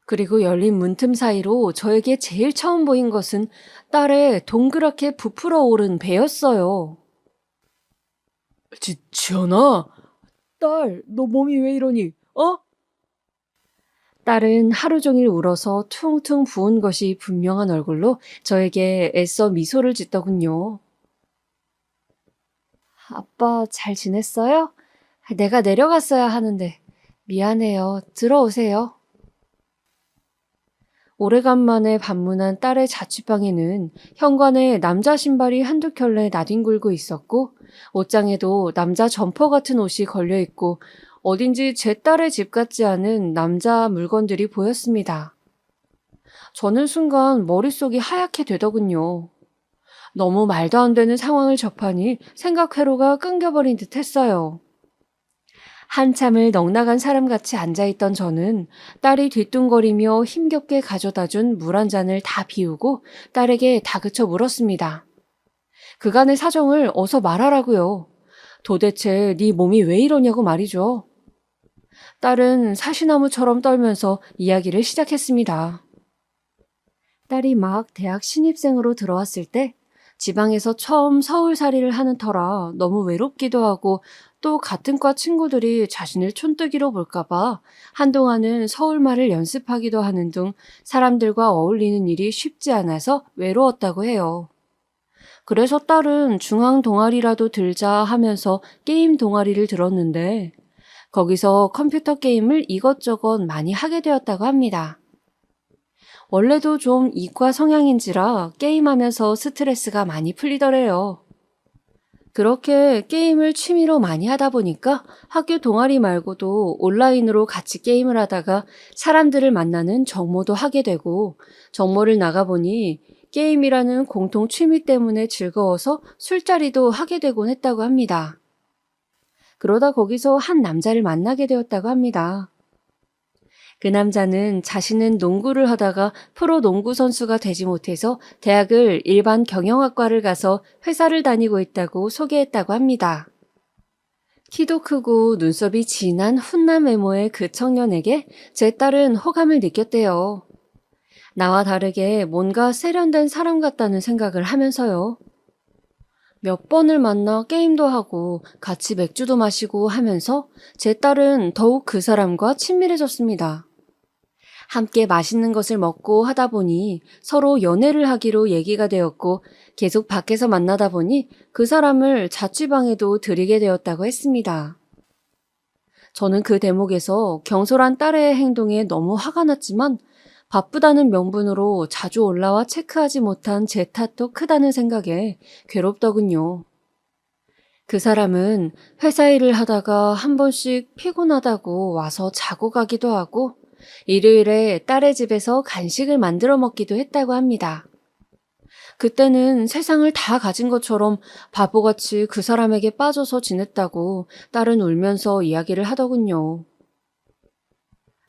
그리고 열린 문틈 사이로 저에게 제일 처음 보인 것은 딸의 동그랗게 부풀어 오른 배였어요. 지연아, 딸, 너 몸이 왜 이러니? 딸은 하루 종일 울어서 퉁퉁 부은 것이 분명한 얼굴로 저에게 애써 미소를 짓더군요. 아빠 잘 지냈어요? 내가 내려갔어야 하는데 미안해요. 들어오세요. 오래간만에 방문한 딸의 자취방에는 현관에 남자 신발이 한두 켤레 나뒹굴고 있었고 옷장에도 남자 점퍼 같은 옷이 걸려있고 어딘지 제 딸의 집 같지 않은 남자 물건들이 보였습니다. 저는 순간 머릿속이 하얗게 되더군요. 너무 말도 안 되는 상황을 접하니 생각 회로가 끊겨버린 듯 했어요. 한참을 넋나간 사람같이 앉아있던 저는 딸이 뒤뚱거리며 힘겹게 가져다준 물 한 잔을 다 비우고 딸에게 다그쳐 물었습니다. 그간의 사정을 어서 말하라고요. 도대체 네 몸이 왜 이러냐고 말이죠. 딸은 사시나무처럼 떨면서 이야기를 시작했습니다. 딸이 막 대학 신입생으로 들어왔을 때 지방에서 처음 서울살이를 하는 터라 너무 외롭기도 하고 또 같은 과 친구들이 자신을 촌뜨기로 볼까봐 한동안은 서울말을 연습하기도 하는 등 사람들과 어울리는 일이 쉽지 않아서 외로웠다고 해요. 그래서 딸은 중앙 동아리라도 들자 하면서 게임 동아리를 들었는데 거기서 컴퓨터 게임을 이것저것 많이 하게 되었다고 합니다. 원래도 좀 이과 성향인지라 게임하면서 스트레스가 많이 풀리더래요. 그렇게 게임을 취미로 많이 하다 보니까 학교 동아리 말고도 온라인으로 같이 게임을 하다가 사람들을 만나는 정모도 하게 되고 정모를 나가보니 게임이라는 공통 취미 때문에 즐거워서 술자리도 하게 되곤 했다고 합니다. 그러다 거기서 한 남자를 만나게 되었다고 합니다. 그 남자는 자신은 농구를 하다가 프로 농구 선수가 되지 못해서 대학을 일반 경영학과를 가서 회사를 다니고 있다고 소개했다고 합니다. 키도 크고 눈썹이 진한 훈남 외모의 그 청년에게 제 딸은 호감을 느꼈대요. 나와 다르게 뭔가 세련된 사람 같다는 생각을 하면서요. 몇 번을 만나 게임도 하고 같이 맥주도 마시고 하면서 제 딸은 더욱 그 사람과 친밀해졌습니다. 함께 맛있는 것을 먹고 하다 보니 서로 연애를 하기로 얘기가 되었고 계속 밖에서 만나다 보니 그 사람을 자취방에도 들이게 되었다고 했습니다. 저는 그 대목에서 경솔한 딸의 행동에 너무 화가 났지만 바쁘다는 명분으로 자주 올라와 체크하지 못한 제 탓도 크다는 생각에 괴롭더군요. 그 사람은 회사 일을 하다가 한 번씩 피곤하다고 와서 자고 가기도 하고 일요일에 딸의 집에서 간식을 만들어 먹기도 했다고 합니다. 그때는 세상을 다 가진 것처럼 바보같이 그 사람에게 빠져서 지냈다고 딸은 울면서 이야기를 하더군요.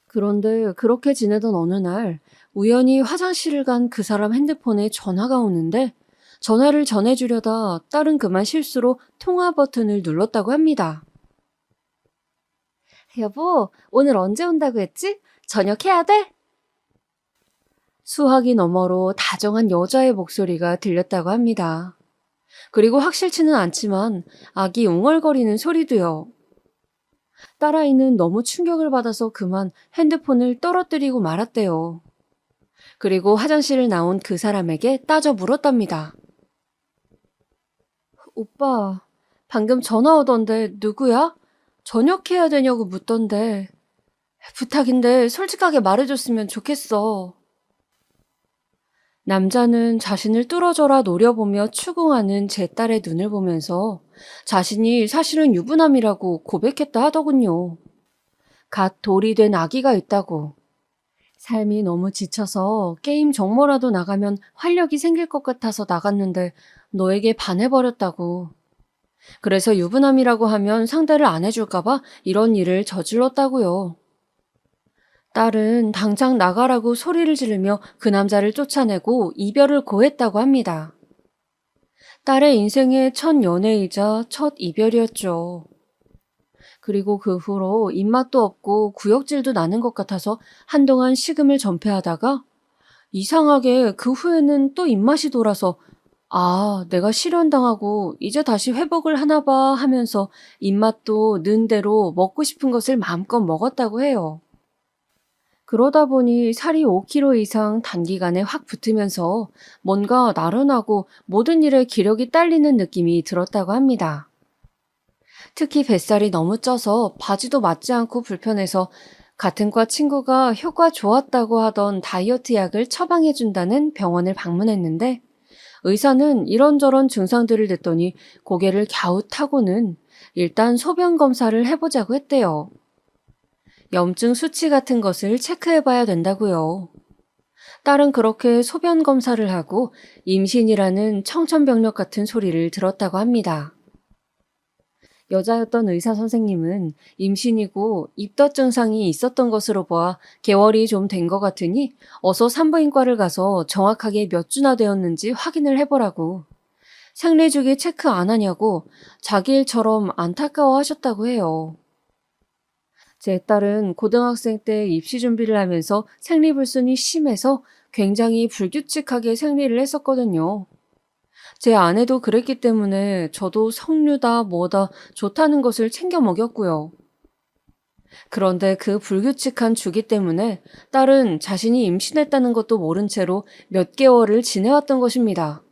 그런데 그렇게 지내던 어느 날 우연히 화장실을 간 그 사람 핸드폰에 전화가 오는데 전화를 전해주려다 딸은 그만 실수로 통화 버튼을 눌렀다고 합니다. 여보, 오늘 언제 온다고 했지? 저녁 해야 돼? 수화기 너머로 다정한 여자의 목소리가 들렸다고 합니다. 그리고 확실치는 않지만 아기 웅얼거리는 소리도요. 딸아이는 너무 충격을 받아서 그만 핸드폰을 떨어뜨리고 말았대요. 그리고 화장실을 나온 그 사람에게 따져 물었답니다. 오빠, 방금 전화 오던데 누구야? 저녁 해야 되냐고 묻던데. 부탁인데 솔직하게 말해줬으면 좋겠어. 남자는 자신을 뚫어져라 노려보며 추궁하는 제 딸의 눈을 보면서 자신이 사실은 유부남이라고 고백했다 하더군요. 갓 돌이 된 아기가 있다고. 삶이 너무 지쳐서 게임 정모라도 나가면 활력이 생길 것 같아서 나갔는데 너에게 반해버렸다고. 그래서 유부남이라고 하면 상대를 안 해줄까봐 이런 일을 저질렀다고요. 딸은 당장 나가라고 소리를 지르며 그 남자를 쫓아내고 이별을 고했다고 합니다. 딸의 인생의 첫 연애이자 첫 이별이었죠. 그리고 그 후로 입맛도 없고 구역질도 나는 것 같아서 한동안 식음을 전폐하다가 이상하게 그 후에는 또 입맛이 돌아서 아, 내가 실현당하고 이제 다시 회복을 하나 봐 하면서 입맛도 는 대로 먹고 싶은 것을 마음껏 먹었다고 해요. 그러다 보니 살이 5kg 이상 단기간에 확 붙으면서 뭔가 나른하고 모든 일에 기력이 딸리는 느낌이 들었다고 합니다. 특히 뱃살이 너무 쪄서 바지도 맞지 않고 불편해서 같은 과 친구가 효과 좋았다고 하던 다이어트 약을 처방해준다는 병원을 방문했는데 의사는 이런저런 증상들을 듣더니 고개를 갸웃하고는 일단 소변 검사를 해보자고 했대요. 염증 수치 같은 것을 체크해봐야 된다고요. 딸은 그렇게 소변 검사를 하고 임신이라는 청천벽력 같은 소리를 들었다고 합니다. 여자였던 의사 선생님은 임신이고 입덧 증상이 있었던 것으로 보아 개월이 좀 된 것 같으니 어서 산부인과를 가서 정확하게 몇 주나 되었는지 확인을 해보라고. 생리주기 체크 안 하냐고 자기 일처럼 안타까워 하셨다고 해요. 제 딸은 고등학생 때 입시 준비를 하면서 생리불순이 심해서 굉장히 불규칙하게 생리를 했었거든요. 제 아내도 그랬기 때문에 저도 석류다 뭐다 좋다는 것을 챙겨 먹였고요. 그런데 그 불규칙한 주기 때문에 딸은 자신이 임신했다는 것도 모른 채로 몇 개월을 지내왔던 것입니다.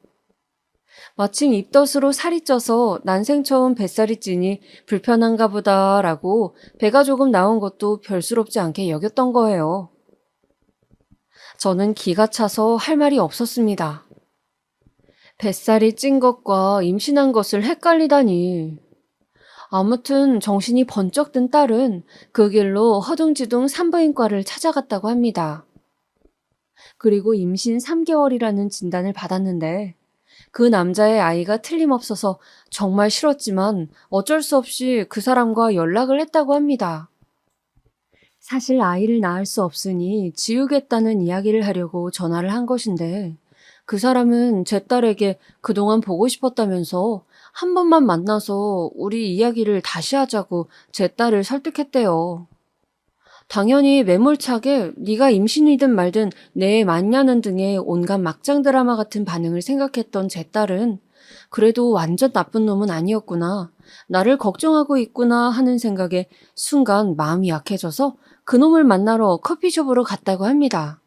마침 입덧으로 살이 쪄서 난생 처음 뱃살이 찌니 불편한가 보다라고 배가 조금 나온 것도 별스럽지 않게 여겼던 거예요. 저는 기가 차서 할 말이 없었습니다. 뱃살이 찐 것과 임신한 것을 헷갈리다니. 아무튼 정신이 번쩍 든 딸은 그 길로 허둥지둥 산부인과를 찾아갔다고 합니다. 그리고 임신 3개월이라는 진단을 받았는데 그 남자의 아이가 틀림없어서 정말 싫었지만 어쩔 수 없이 그 사람과 연락을 했다고 합니다. 사실 아이를 낳을 수 없으니 지우겠다는 이야기를 하려고 전화를 한 것인데 그 사람은 제 딸에게 그동안 보고 싶었다면서 한 번만 만나서 우리 이야기를 다시 하자고 제 딸을 설득했대요. 당연히 매몰차게 네가 임신이든 말든 내 맞냐는 등의 온갖 막장 드라마 같은 반응을 생각했던 제 딸은 그래도 완전 나쁜 놈은 아니었구나. 나를 걱정하고 있구나 하는 생각에 순간 마음이 약해져서 그놈을 만나러 커피숍으로 갔다고 합니다.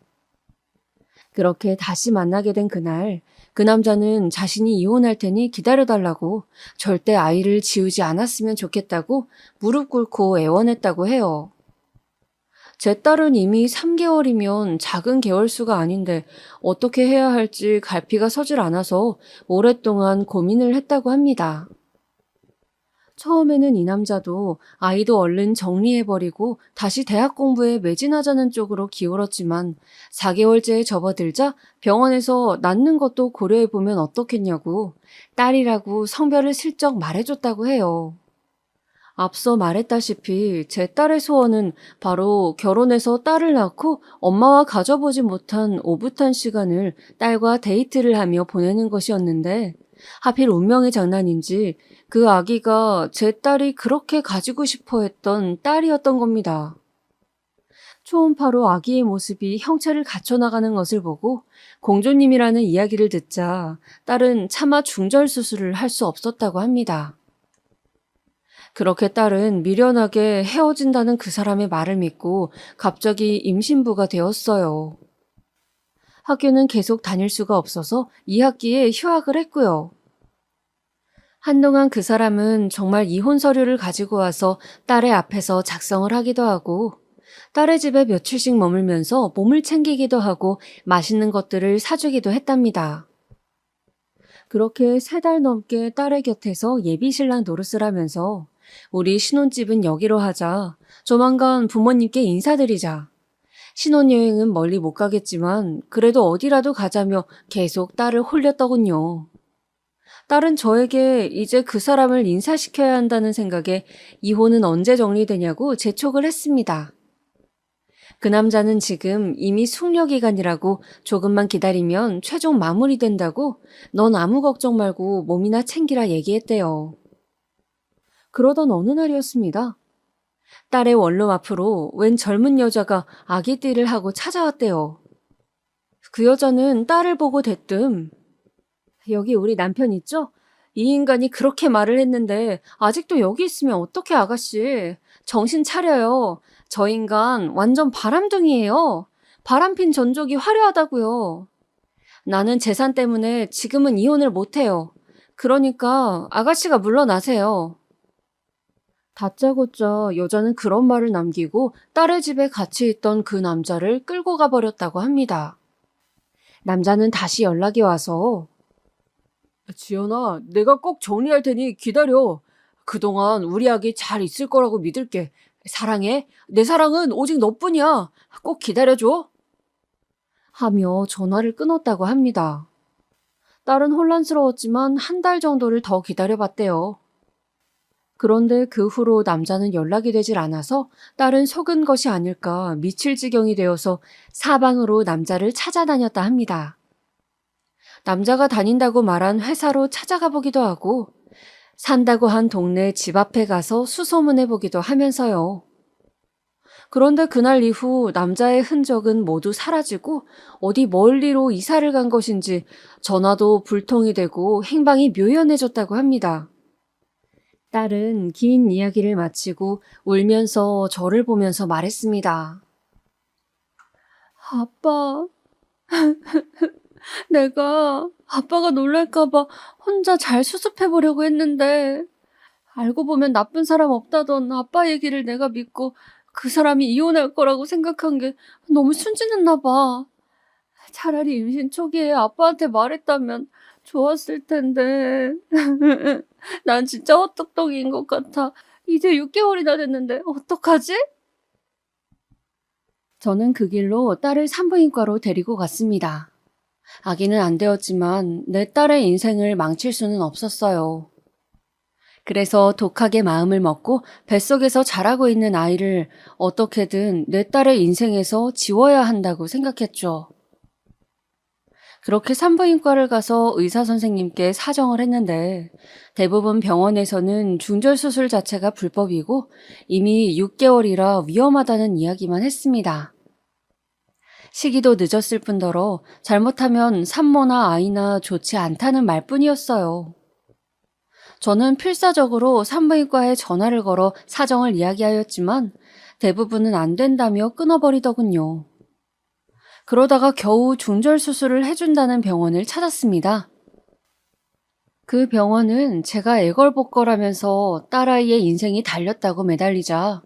그렇게 다시 만나게 된 그날, 그 남자는 자신이 이혼할 테니 기다려달라고 절대 아이를 지우지 않았으면 좋겠다고 무릎 꿇고 애원했다고 해요. 제 딸은 이미 3개월이면 작은 개월수가 아닌데 어떻게 해야 할지 갈피가 서질 않아서 오랫동안 고민을 했다고 합니다. 처음에는 이 남자도 아이도 얼른 정리해버리고 다시 대학 공부에 매진하자는 쪽으로 기울었지만 4개월째에 접어들자 병원에서 낳는 것도 고려해보면 어떻겠냐고 딸이라고 성별을 슬쩍 말해줬다고 해요. 앞서 말했다시피 제 딸의 소원은 바로 결혼해서 딸을 낳고 엄마와 가져보지 못한 오붓한 시간을 딸과 데이트를 하며 보내는 것이었는데 하필 운명의 장난인지 그 아기가 제 딸이 그렇게 가지고 싶어 했던 딸이었던 겁니다. 초음파로 아기의 모습이 형체를 갖춰나가는 것을 보고 공주님이라는 이야기를 듣자 딸은 차마 중절 수술을 할 수 없었다고 합니다. 그렇게 딸은 미련하게 헤어진다는 그 사람의 말을 믿고 갑자기 임신부가 되었어요. 학교는 계속 다닐 수가 없어서 2학기에 휴학을 했고요. 한동안 그 사람은 정말 이혼 서류를 가지고 와서 딸의 앞에서 작성을 하기도 하고 딸의 집에 며칠씩 머물면서 몸을 챙기기도 하고 맛있는 것들을 사주기도 했답니다. 그렇게 3달 넘게 딸의 곁에서 예비신랑 노릇을 하면서 우리 신혼집은 여기로 하자. 조만간 부모님께 인사드리자. 신혼여행은 멀리 못 가겠지만 그래도 어디라도 가자며 계속 딸을 홀렸더군요. 딸은 저에게 이제 그 사람을 인사시켜야 한다는 생각에 이혼은 언제 정리되냐고 재촉을 했습니다. 그 남자는 지금 이미 숙려기간이라고 조금만 기다리면 최종 마무리된다고 넌 아무 걱정 말고 몸이나 챙기라 얘기했대요. 그러던 어느 날이었습니다. 딸의 원룸 앞으로 웬 젊은 여자가 아기띠를 하고 찾아왔대요. 그 여자는 딸을 보고 대뜸 여기 우리 남편 있죠? 이 인간이 그렇게 말을 했는데 아직도 여기 있으면 어떡해 아가씨. 정신 차려요. 저 인간 완전 바람둥이에요. 바람핀 전적이 화려하다고요. 나는 재산 때문에 지금은 이혼을 못해요. 그러니까 아가씨가 물러나세요. 다짜고짜 여자는 그런 말을 남기고 딸의 집에 같이 있던 그 남자를 끌고 가버렸다고 합니다. 남자는 다시 연락이 와서 지연아, 내가 꼭 정리할 테니 기다려. 그동안 우리 아기 잘 있을 거라고 믿을게. 사랑해. 내 사랑은 오직 너뿐이야. 꼭 기다려줘. 하며 전화를 끊었다고 합니다. 딸은 혼란스러웠지만 1달 정도를 더 기다려봤대요. 그런데 그 후로 남자는 연락이 되질 않아서 딸은 속은 것이 아닐까 미칠 지경이 되어서 사방으로 남자를 찾아다녔다 합니다. 남자가 다닌다고 말한 회사로 찾아가 보기도 하고 산다고 한 동네 집 앞에 가서 수소문해 보기도 하면서요. 그런데 그날 이후 남자의 흔적은 모두 사라지고 어디 멀리로 이사를 간 것인지 전화도 불통이 되고 행방이 묘연해졌다고 합니다. 딸은 긴 이야기를 마치고 울면서 저를 보면서 말했습니다. 아빠, 내가 아빠가 놀랄까봐 혼자 잘 수습해보려고 했는데 알고 보면 나쁜 사람 없다던 아빠 얘기를 내가 믿고 그 사람이 이혼할 거라고 생각한 게 너무 순진했나 봐. 차라리 임신 초기에 아빠한테 말했다면 좋았을 텐데. 난 진짜 헛똑똑이인 것 같아. 이제 6개월이나 됐는데 어떡하지? 저는 그 길로 딸을 산부인과로 데리고 갔습니다. 아기는 안 되었지만 내 딸의 인생을 망칠 수는 없었어요. 그래서 독하게 마음을 먹고 뱃속에서 자라고 있는 아이를 어떻게든 내 딸의 인생에서 지워야 한다고 생각했죠. 그렇게 산부인과를 가서 의사 선생님께 사정을 했는데 대부분 병원에서는 중절수술 자체가 불법이고 이미 6개월이라 위험하다는 이야기만 했습니다. 시기도 늦었을 뿐더러 잘못하면 산모나 아이나 좋지 않다는 말뿐이었어요. 저는 필사적으로 산부인과에 전화를 걸어 사정을 이야기하였지만 대부분은 안 된다며 끊어버리더군요. 그러다가 겨우 중절수술을 해준다는 병원을 찾았습니다. 그 병원은 제가 애걸복걸하면서 딸아이의 인생이 달렸다고 매달리자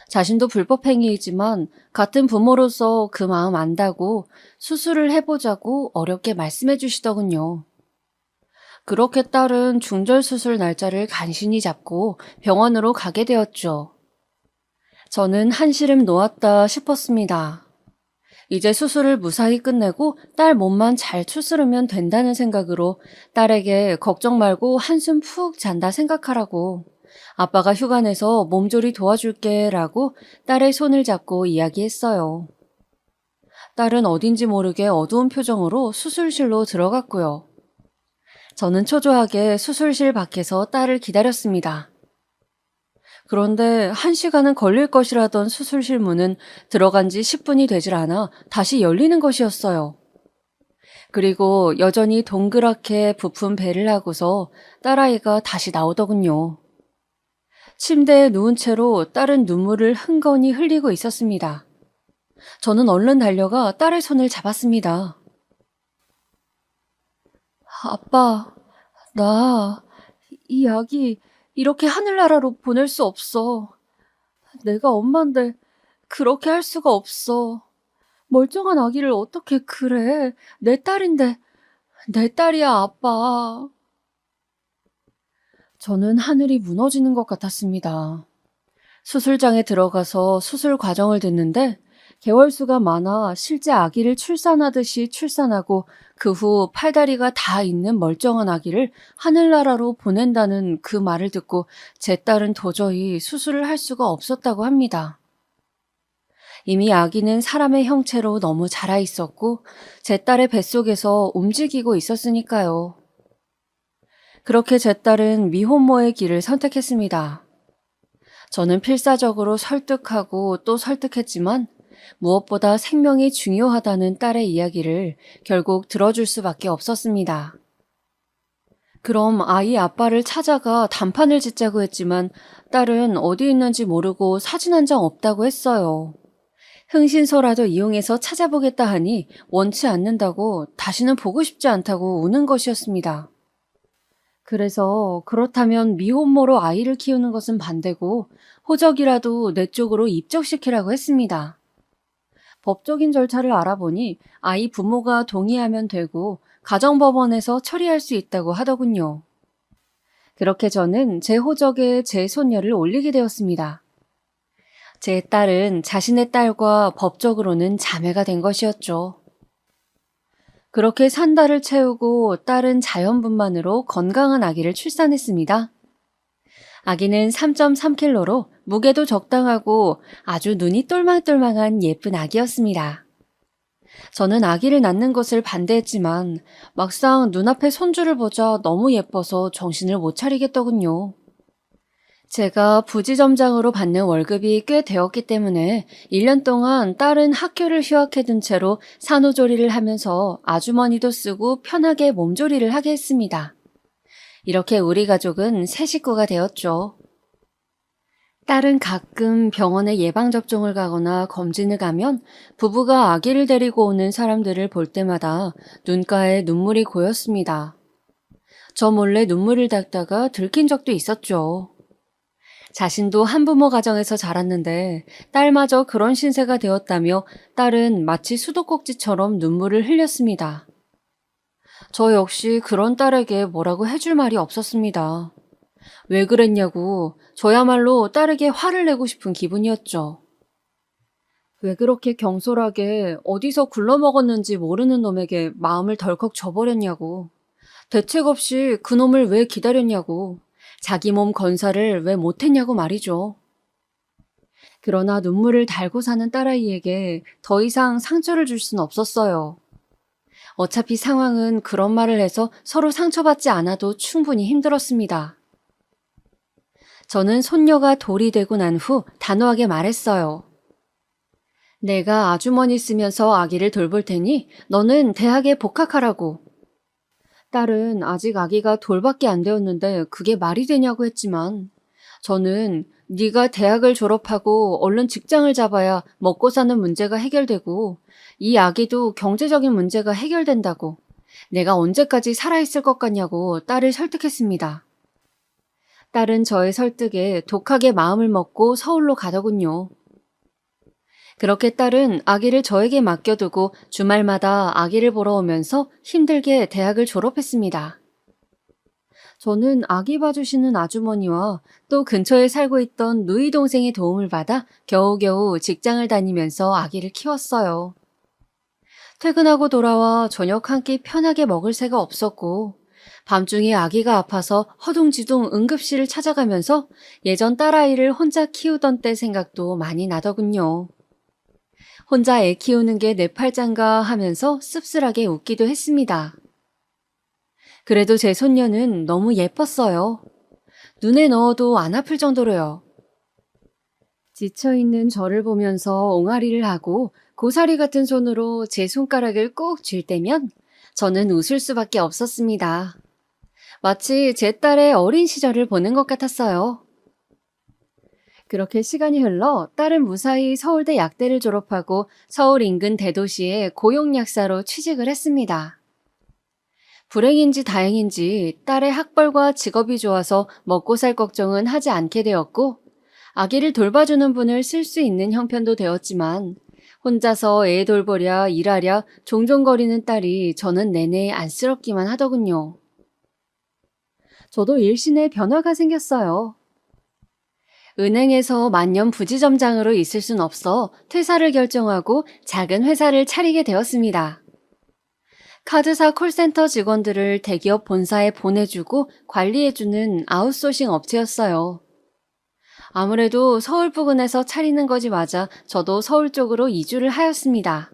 자신도 불법행위이지만 같은 부모로서 그 마음 안다고 수술을 해보자고 어렵게 말씀해 주시더군요. 그렇게 딸은 중절 수술 날짜를 간신히 잡고 병원으로 가게 되었죠. 저는 한시름 놓았다 싶었습니다. 이제 수술을 무사히 끝내고 딸 몸만 잘 추스르면 된다는 생각으로 딸에게 걱정 말고 한숨 푹 잔다 생각하라고, 아빠가 휴가 내서 몸조리 도와줄게 라고 딸의 손을 잡고 이야기했어요. 딸은 어딘지 모르게 어두운 표정으로 수술실로 들어갔고요. 저는 초조하게 수술실 밖에서 딸을 기다렸습니다. 그런데 1시간은 걸릴 것이라던 수술실 문은 들어간 지 10분이 되질 않아 다시 열리는 것이었어요. 그리고 여전히 동그랗게 부푼 배를 하고서 딸아이가 다시 나오더군요. 침대에 누운 채로 딸은 눈물을 흥건히 흘리고 있었습니다. 저는 얼른 달려가 딸의 손을 잡았습니다. 아빠, 나 이 아기 이렇게 하늘나라로 보낼 수 없어. 내가 엄마인데 그렇게 할 수가 없어. 멀쩡한 아기를 어떻게 그래. 내 딸인데. 내 딸이야, 아빠. 저는 하늘이 무너지는 것 같았습니다. 수술장에 들어가서 수술 과정을 듣는데 개월수가 많아 실제 아기를 출산하듯이 출산하고 그 후 팔다리가 다 있는 멀쩡한 아기를 하늘나라로 보낸다는 그 말을 듣고 제 딸은 도저히 수술을 할 수가 없었다고 합니다. 이미 아기는 사람의 형체로 너무 자라 있었고 제 딸의 뱃속에서 움직이고 있었으니까요. 그렇게 제 딸은 미혼모의 길을 선택했습니다. 저는 필사적으로 설득하고 또 설득했지만 무엇보다 생명이 중요하다는 딸의 이야기를 결국 들어줄 수밖에 없었습니다. 그럼 아이 아빠를 찾아가 단판을 짓자고 했지만 딸은 어디 있는지 모르고 사진 한 장 없다고 했어요. 흥신소라도 이용해서 찾아보겠다 하니 원치 않는다고, 다시는 보고 싶지 않다고 우는 것이었습니다. 그래서 그렇다면 미혼모로 아이를 키우는 것은 반대고 호적이라도 내 쪽으로 입적시키라고 했습니다. 법적인 절차를 알아보니 아이 부모가 동의하면 되고 가정법원에서 처리할 수 있다고 하더군요. 그렇게 저는 제 호적에 제 손녀를 올리게 되었습니다. 제 딸은 자신의 딸과 법적으로는 자매가 된 것이었죠. 그렇게 3달을 채우고 딸은 자연분만으로 건강한 아기를 출산했습니다. 아기는 3.3kg로 무게도 적당하고 아주 눈이 똘망똘망한 예쁜 아기였습니다. 저는 아기를 낳는 것을 반대했지만 막상 눈앞에 손주를 보자 너무 예뻐서 정신을 못 차리겠더군요. 제가 부지점장으로 받는 월급이 꽤 되었기 때문에 1년 동안 딸은 학교를 휴학해둔 채로 산후조리를 하면서 아주머니도 쓰고 편하게 몸조리를 하게 했습니다. 이렇게 우리 가족은 새 식구가 되었죠. 딸은 가끔 병원에 예방접종을 가거나 검진을 가면 부부가 아기를 데리고 오는 사람들을 볼 때마다 눈가에 눈물이 고였습니다. 저 몰래 눈물을 닦다가 들킨 적도 있었죠. 자신도 한부모 가정에서 자랐는데 딸마저 그런 신세가 되었다며 딸은 마치 수도꼭지처럼 눈물을 흘렸습니다. 저 역시 그런 딸에게 뭐라고 해줄 말이 없었습니다. 왜 그랬냐고 저야말로 딸에게 화를 내고 싶은 기분이었죠. 왜 그렇게 경솔하게 어디서 굴러먹었는지 모르는 놈에게 마음을 덜컥 줘버렸냐고. 대책 없이 그놈을 왜 기다렸냐고. 자기 몸 건사를 왜 못했냐고 말이죠. 그러나 눈물을 달고 사는 딸아이에게 더 이상 상처를 줄 수는 없었어요. 어차피 상황은 그런 말을 해서 서로 상처받지 않아도 충분히 힘들었습니다. 저는 손녀가 돌이 되고 난 후 단호하게 말했어요. 내가 아주머니 쓰면서 아기를 돌볼 테니 너는 대학에 복학하라고. 딸은 아직 아기가 돌밖에 안 되었는데 그게 말이 되냐고 했지만 저는 네가 대학을 졸업하고 얼른 직장을 잡아야 먹고 사는 문제가 해결되고 이 아기도 경제적인 문제가 해결된다고, 내가 언제까지 살아있을 것 같냐고 딸을 설득했습니다. 딸은 저의 설득에 독하게 마음을 먹고 서울로 가더군요. 그렇게 딸은 아기를 저에게 맡겨두고 주말마다 아기를 보러 오면서 힘들게 대학을 졸업했습니다. 저는 아기 봐주시는 아주머니와 또 근처에 살고 있던 누이 동생의 도움을 받아 겨우겨우 직장을 다니면서 아기를 키웠어요. 퇴근하고 돌아와 저녁 한 끼 편하게 먹을 새가 없었고, 밤중에 아기가 아파서 허둥지둥 응급실을 찾아가면서 예전 딸아이를 혼자 키우던 때 생각도 많이 나더군요. 혼자 애 키우는 게 내 팔짱가 하면서 씁쓸하게 웃기도 했습니다. 그래도 제 손녀는 너무 예뻤어요. 눈에 넣어도 안 아플 정도로요. 지쳐있는 저를 보면서 옹알이를 하고 고사리 같은 손으로 제 손가락을 꼭 쥘 때면 저는 웃을 수밖에 없었습니다. 마치 제 딸의 어린 시절을 보는 것 같았어요. 그렇게 시간이 흘러 딸은 무사히 서울대 약대를 졸업하고 서울 인근 대도시의 고용약사로 취직을 했습니다. 불행인지 다행인지 딸의 학벌과 직업이 좋아서 먹고 살 걱정은 하지 않게 되었고, 아기를 돌봐주는 분을 쓸 수 있는 형편도 되었지만 혼자서 애 돌보랴 일하랴 종종 거리는 딸이 저는 내내 안쓰럽기만 하더군요. 저도 일신에 변화가 생겼어요. 은행에서 만년 부지점장으로 있을 순 없어 퇴사를 결정하고 작은 회사를 차리게 되었습니다. 카드사 콜센터 직원들을 대기업 본사에 보내주고 관리해주는 아웃소싱 업체였어요. 아무래도 서울 부근에서 차리는 것이 맞아 저도 서울 쪽으로 이주를 하였습니다.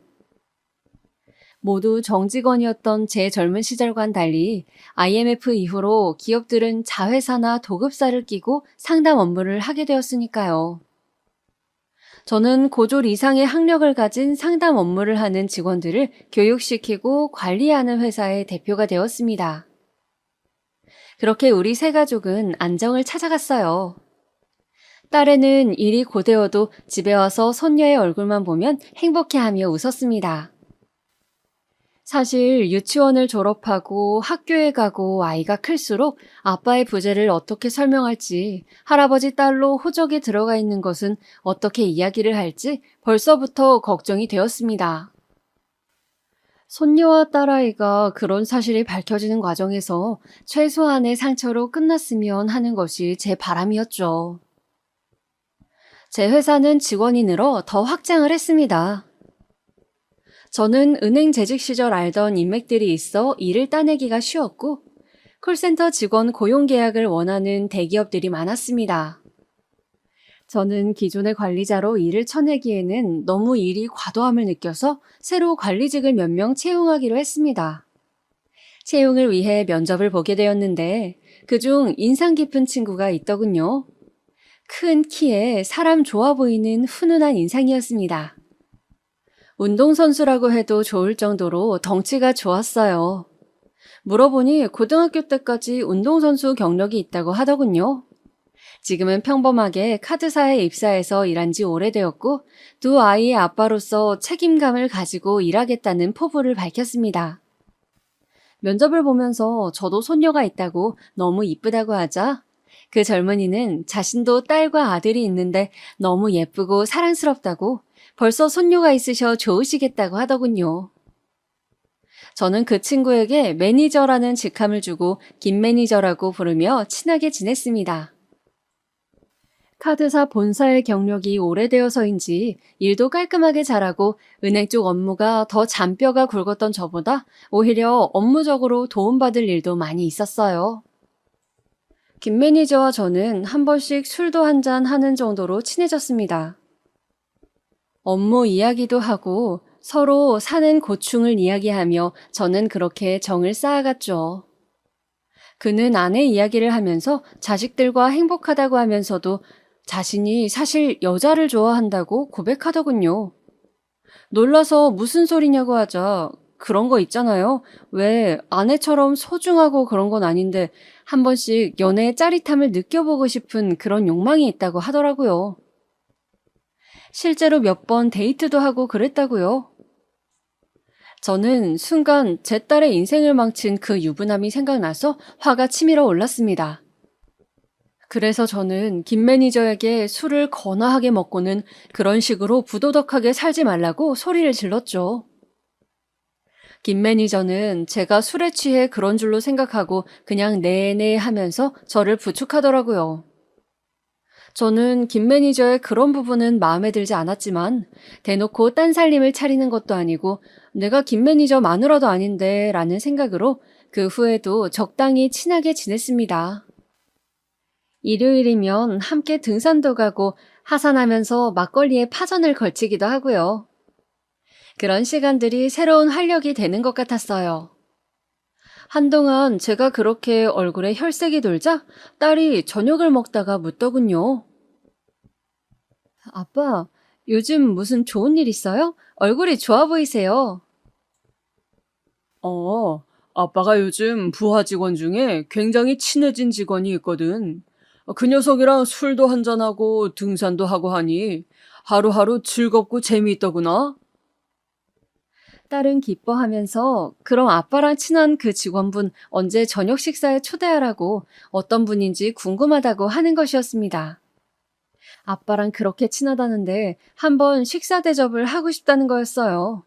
모두 정직원이었던 제 젊은 시절과는 달리 IMF 이후로 기업들은 자회사나 도급사를 끼고 상담 업무를 하게 되었으니까요. 저는 고졸 이상의 학력을 가진 상담 업무를 하는 직원들을 교육시키고 관리하는 회사의 대표가 되었습니다. 그렇게 우리 세 가족은 안정을 찾아갔어요. 딸애는 일이 고되어도 집에 와서 손녀의 얼굴만 보면 행복해하며 웃었습니다. 사실 유치원을 졸업하고 학교에 가고 아이가 클수록 아빠의 부재를 어떻게 설명할지, 할아버지 딸로 호적에 들어가 있는 것은 어떻게 이야기를 할지 벌써부터 걱정이 되었습니다. 손녀와 딸아이가 그런 사실이 밝혀지는 과정에서 최소한의 상처로 끝났으면 하는 것이 제 바람이었죠. 제 회사는 직원이 늘어 더 확장을 했습니다. 저는 은행 재직 시절 알던 인맥들이 있어 일을 따내기가 쉬웠고, 콜센터 직원 고용 계약을 원하는 대기업들이 많았습니다. 저는 기존의 관리자로 일을 쳐내기에는 너무 일이 과도함을 느껴서 새로 관리직을 몇 명 채용하기로 했습니다. 채용을 위해 면접을 보게 되었는데 그중 인상 깊은 친구가 있더군요. 큰 키에 사람 좋아 보이는 훈훈한 인상이었습니다. 운동선수라고 해도 좋을 정도로 덩치가 좋았어요. 물어보니 고등학교 때까지 운동선수 경력이 있다고 하더군요. 지금은 평범하게 카드사에 입사해서 일한 지 오래되었고 두 아이의 아빠로서 책임감을 가지고 일하겠다는 포부를 밝혔습니다. 면접을 보면서 저도 손녀가 있다고 너무 이쁘다고 하자 그 젊은이는 자신도 딸과 아들이 있는데 너무 예쁘고 사랑스럽다고 벌써 손녀가 있으셔 좋으시겠다고 하더군요. 저는 그 친구에게 매니저라는 직함을 주고 김 매니저라고 부르며 친하게 지냈습니다. 카드사 본사의 경력이 오래되어서인지 일도 깔끔하게 잘하고 은행 쪽 업무가 더 잔뼈가 굵었던 저보다 오히려 업무적으로 도움받을 일도 많이 있었어요. 김 매니저와 저는 한 번씩 술도 한잔 하는 정도로 친해졌습니다. 업무 이야기도 하고 서로 사는 고충을 이야기하며 저는 그렇게 정을 쌓아갔죠. 그는 아내 이야기를 하면서 자식들과 행복하다고 하면서도 자신이 사실 여자를 좋아한다고 고백하더군요. 놀라서 무슨 소리냐고 하자 그런 거 있잖아요. 왜 아내처럼 소중하고 그런 건 아닌데 한 번씩 연애의 짜릿함을 느껴보고 싶은 그런 욕망이 있다고 하더라고요. 실제로 몇 번 데이트도 하고 그랬다고요. 저는 순간 제 딸의 인생을 망친 그 유부남이 생각나서 화가 치밀어 올랐습니다. 그래서 저는 김 매니저에게 술을 거나하게 먹고는 그런 식으로 부도덕하게 살지 말라고 소리를 질렀죠. 김 매니저는 제가 술에 취해 그런 줄로 생각하고 그냥 네네 하면서 저를 부축하더라고요. 저는 김 매니저의 그런 부분은 마음에 들지 않았지만 대놓고 딴 살림을 차리는 것도 아니고 내가 김 매니저 마누라도 아닌데 라는 생각으로 그 후에도 적당히 친하게 지냈습니다. 일요일이면 함께 등산도 가고 하산하면서 막걸리에 파전을 걸치기도 하고요. 그런 시간들이 새로운 활력이 되는 것 같았어요. 한동안 제가 그렇게 얼굴에 혈색이 돌자 딸이 저녁을 먹다가 묻더군요. 아빠, 요즘 무슨 좋은 일 있어요? 얼굴이 좋아 보이세요. 아빠가 요즘 부하 직원 중에 굉장히 친해진 직원이 있거든. 그 녀석이랑 술도 한잔하고 등산도 하고 하니 하루하루 즐겁고 재미있더구나. 딸은 기뻐하면서 그럼 아빠랑 친한 그 직원분 언제 저녁 식사에 초대하라고 어떤 분인지 궁금하다고 하는 것이었습니다. 아빠랑 그렇게 친하다는데 한번 식사 대접을 하고 싶다는 거였어요.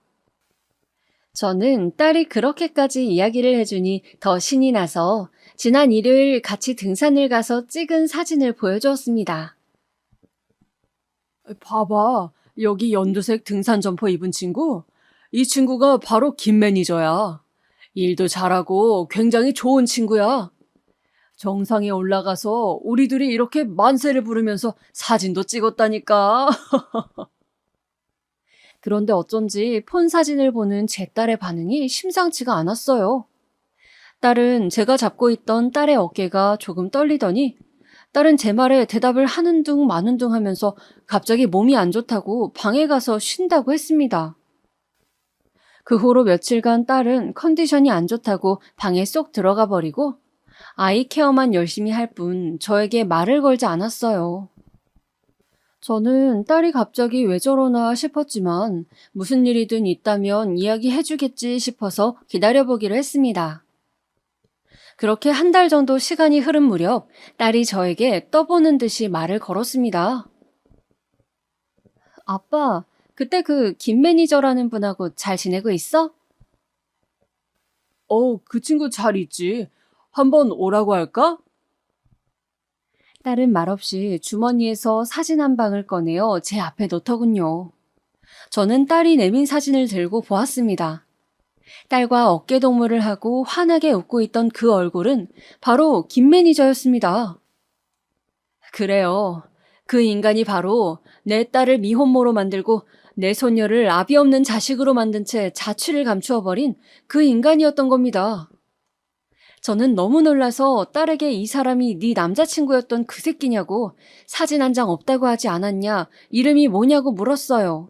저는 딸이 그렇게까지 이야기를 해주니 더 신이 나서 지난 일요일 같이 등산을 가서 찍은 사진을 보여주었습니다. 봐봐, 여기 연두색 등산 점퍼 입은 친구? 이 친구가 바로 김 매니저야. 일도 잘하고 굉장히 좋은 친구야. 정상에 올라가서 우리들이 이렇게 만세를 부르면서 사진도 찍었다니까. 그런데 어쩐지 폰 사진을 보는 제 딸의 반응이 심상치가 않았어요. 딸은 제가 잡고 있던 딸의 어깨가 조금 떨리더니 딸은 제 말에 대답을 하는 둥 마는 둥 하면서 갑자기 몸이 안 좋다고 방에 가서 쉰다고 했습니다. 그 후로 며칠간 딸은 컨디션이 안 좋다고 방에 쏙 들어가 버리고 아이 케어만 열심히 할 뿐 저에게 말을 걸지 않았어요. 저는 딸이 갑자기 왜 저러나 싶었지만 무슨 일이든 있다면 이야기해주겠지 싶어서 기다려보기로 했습니다. 그렇게 한 달 정도 시간이 흐른 무렵 딸이 저에게 떠보는 듯이 말을 걸었습니다. 아빠, 그때 그 김 매니저라는 분하고 잘 지내고 있어? 그 친구 잘 있지. 한번 오라고 할까? 딸은 말없이 주머니에서 사진 한 방을 꺼내어 제 앞에 놓더군요. 저는 딸이 내민 사진을 들고 보았습니다. 딸과 어깨동무를 하고 환하게 웃고 있던 그 얼굴은 바로 김 매니저였습니다. 그래요. 그 인간이 바로 내 딸을 미혼모로 만들고 내 손녀를 아비 없는 자식으로 만든 채 자취를 감추어 버린 그 인간이었던 겁니다. 저는 너무 놀라서 딸에게 이 사람이 네 남자친구였던 그 새끼냐고 사진 한 장 없다고 하지 않았냐, 이름이 뭐냐고 물었어요.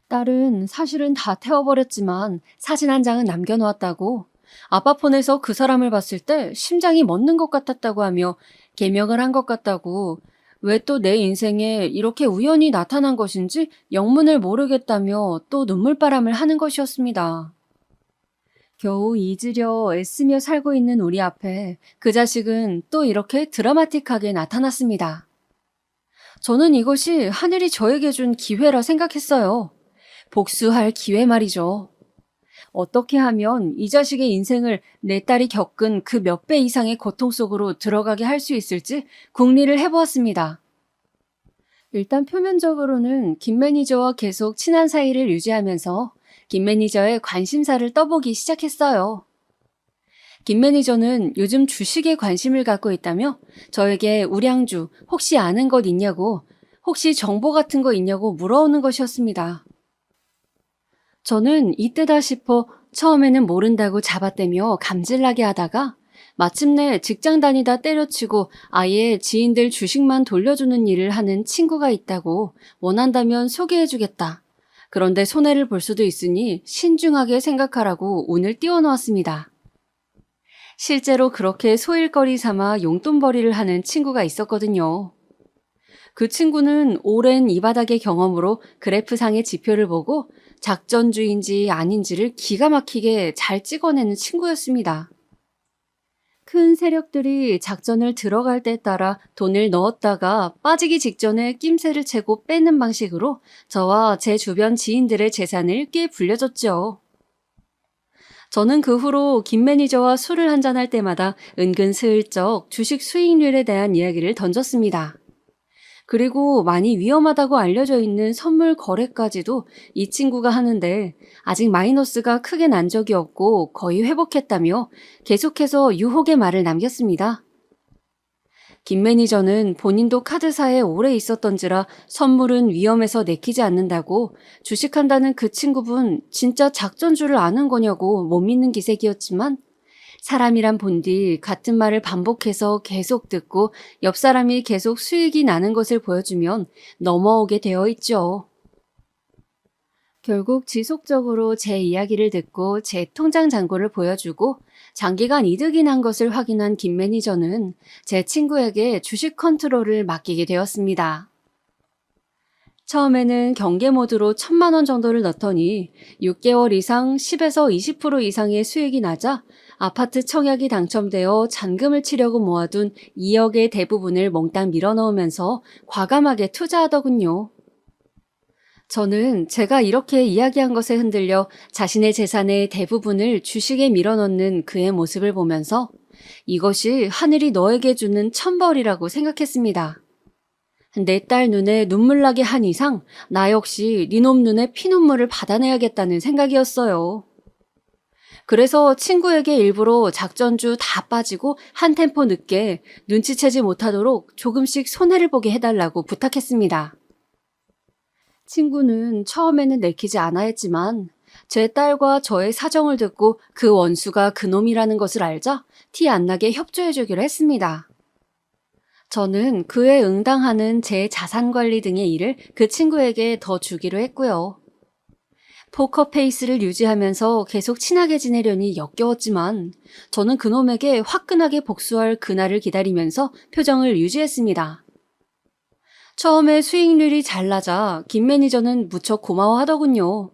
딸은 사실은 다 태워버렸지만 사진 한 장은 남겨놓았다고, 아빠 폰에서 그 사람을 봤을 때 심장이 멎는 것 같았다고 하며 개명을 한 것 같다고, 왜 또 내 인생에 이렇게 우연히 나타난 것인지 영문을 모르겠다며 또 눈물바람을 하는 것이었습니다. 겨우 잊으려 애쓰며 살고 있는 우리 앞에 그 자식은 또 이렇게 드라마틱하게 나타났습니다. 저는 이것이 하늘이 저에게 준 기회라 생각했어요. 복수할 기회 말이죠. 어떻게 하면 이 자식의 인생을 내 딸이 겪은 그 몇 배 이상의 고통 속으로 들어가게 할 수 있을지 궁리를 해보았습니다. 일단 표면적으로는 김 매니저와 계속 친한 사이를 유지하면서 김 매니저의 관심사를 떠보기 시작했어요. 김 매니저는 요즘 주식에 관심을 갖고 있다며 저에게 우량주 혹시 아는 것 있냐고, 혹시 정보 같은 거 있냐고 물어오는 것이었습니다. 저는 이때다 싶어 처음에는 모른다고 잡아떼며 감질나게 하다가 마침내 직장 다니다 때려치고 아예 지인들 주식만 돌려주는 일을 하는 친구가 있다고 원한다면 소개해주겠다. 그런데 손해를 볼 수도 있으니 신중하게 생각하라고 운을 띄워놓았습니다. 실제로 그렇게 소일거리 삼아 용돈벌이를 하는 친구가 있었거든요. 그 친구는 오랜 이 바닥의 경험으로 그래프상의 지표를 보고 작전주의인지 아닌지를 기가 막히게 잘 찍어내는 친구였습니다. 큰 세력들이 작전을 들어갈 때에 따라 돈을 넣었다가 빠지기 직전에 낌새를 채고 빼는 방식으로 저와 제 주변 지인들의 재산을 꽤 불려줬죠. 저는 그 후로 김 매니저와 술을 한잔할 때마다 은근슬쩍 주식 수익률에 대한 이야기를 던졌습니다. 그리고 많이 위험하다고 알려져 있는 선물 거래까지도 이 친구가 하는데 아직 마이너스가 크게 난 적이 없고 거의 회복했다며 계속해서 유혹의 말을 남겼습니다. 김 매니저는 본인도 카드사에 오래 있었던지라 선물은 위험해서 내키지 않는다고 주식한다는 그 친구분 진짜 작전줄을 아는 거냐고 못 믿는 기색이었지만 사람이란 본디 같은 말을 반복해서 계속 듣고 옆 사람이 계속 수익이 나는 것을 보여주면 넘어오게 되어 있죠. 결국 지속적으로 제 이야기를 듣고 제 통장 잔고를 보여주고 장기간 이득이 난 것을 확인한 김 매니저는 제 친구에게 주식 컨트롤을 맡기게 되었습니다. 처음에는 경계 모드로 1,000만 원 정도를 넣더니 6개월 이상 10에서 20% 이상의 수익이 나자 아파트 청약이 당첨되어 잔금을 치려고 모아둔 2억의 대부분을 몽땅 밀어넣으면서 과감하게 투자하더군요. 저는 제가 이렇게 이야기한 것에 흔들려 자신의 재산의 대부분을 주식에 밀어넣는 그의 모습을 보면서 이것이 하늘이 너에게 주는 천벌이라고 생각했습니다. 내 딸 눈에 눈물 나게 한 이상 나 역시 니놈 눈에 피눈물을 받아내야겠다는 생각이었어요. 그래서 친구에게 일부러 작전주 다 빠지고 한 템포 늦게 눈치채지 못하도록 조금씩 손해를 보게 해달라고 부탁했습니다. 친구는 처음에는 내키지 않아 했지만 제 딸과 저의 사정을 듣고 그 원수가 그놈이라는 것을 알자 티 안 나게 협조해주기로 했습니다. 저는 그에 응당하는 제 자산관리 등의 일을 그 친구에게 더 주기로 했고요. 포커페이스를 유지하면서 계속 친하게 지내려니 역겨웠지만 저는 그놈에게 화끈하게 복수할 그날을 기다리면서 표정을 유지했습니다. 처음에 수익률이 잘 나자 김 매니저는 무척 고마워하더군요.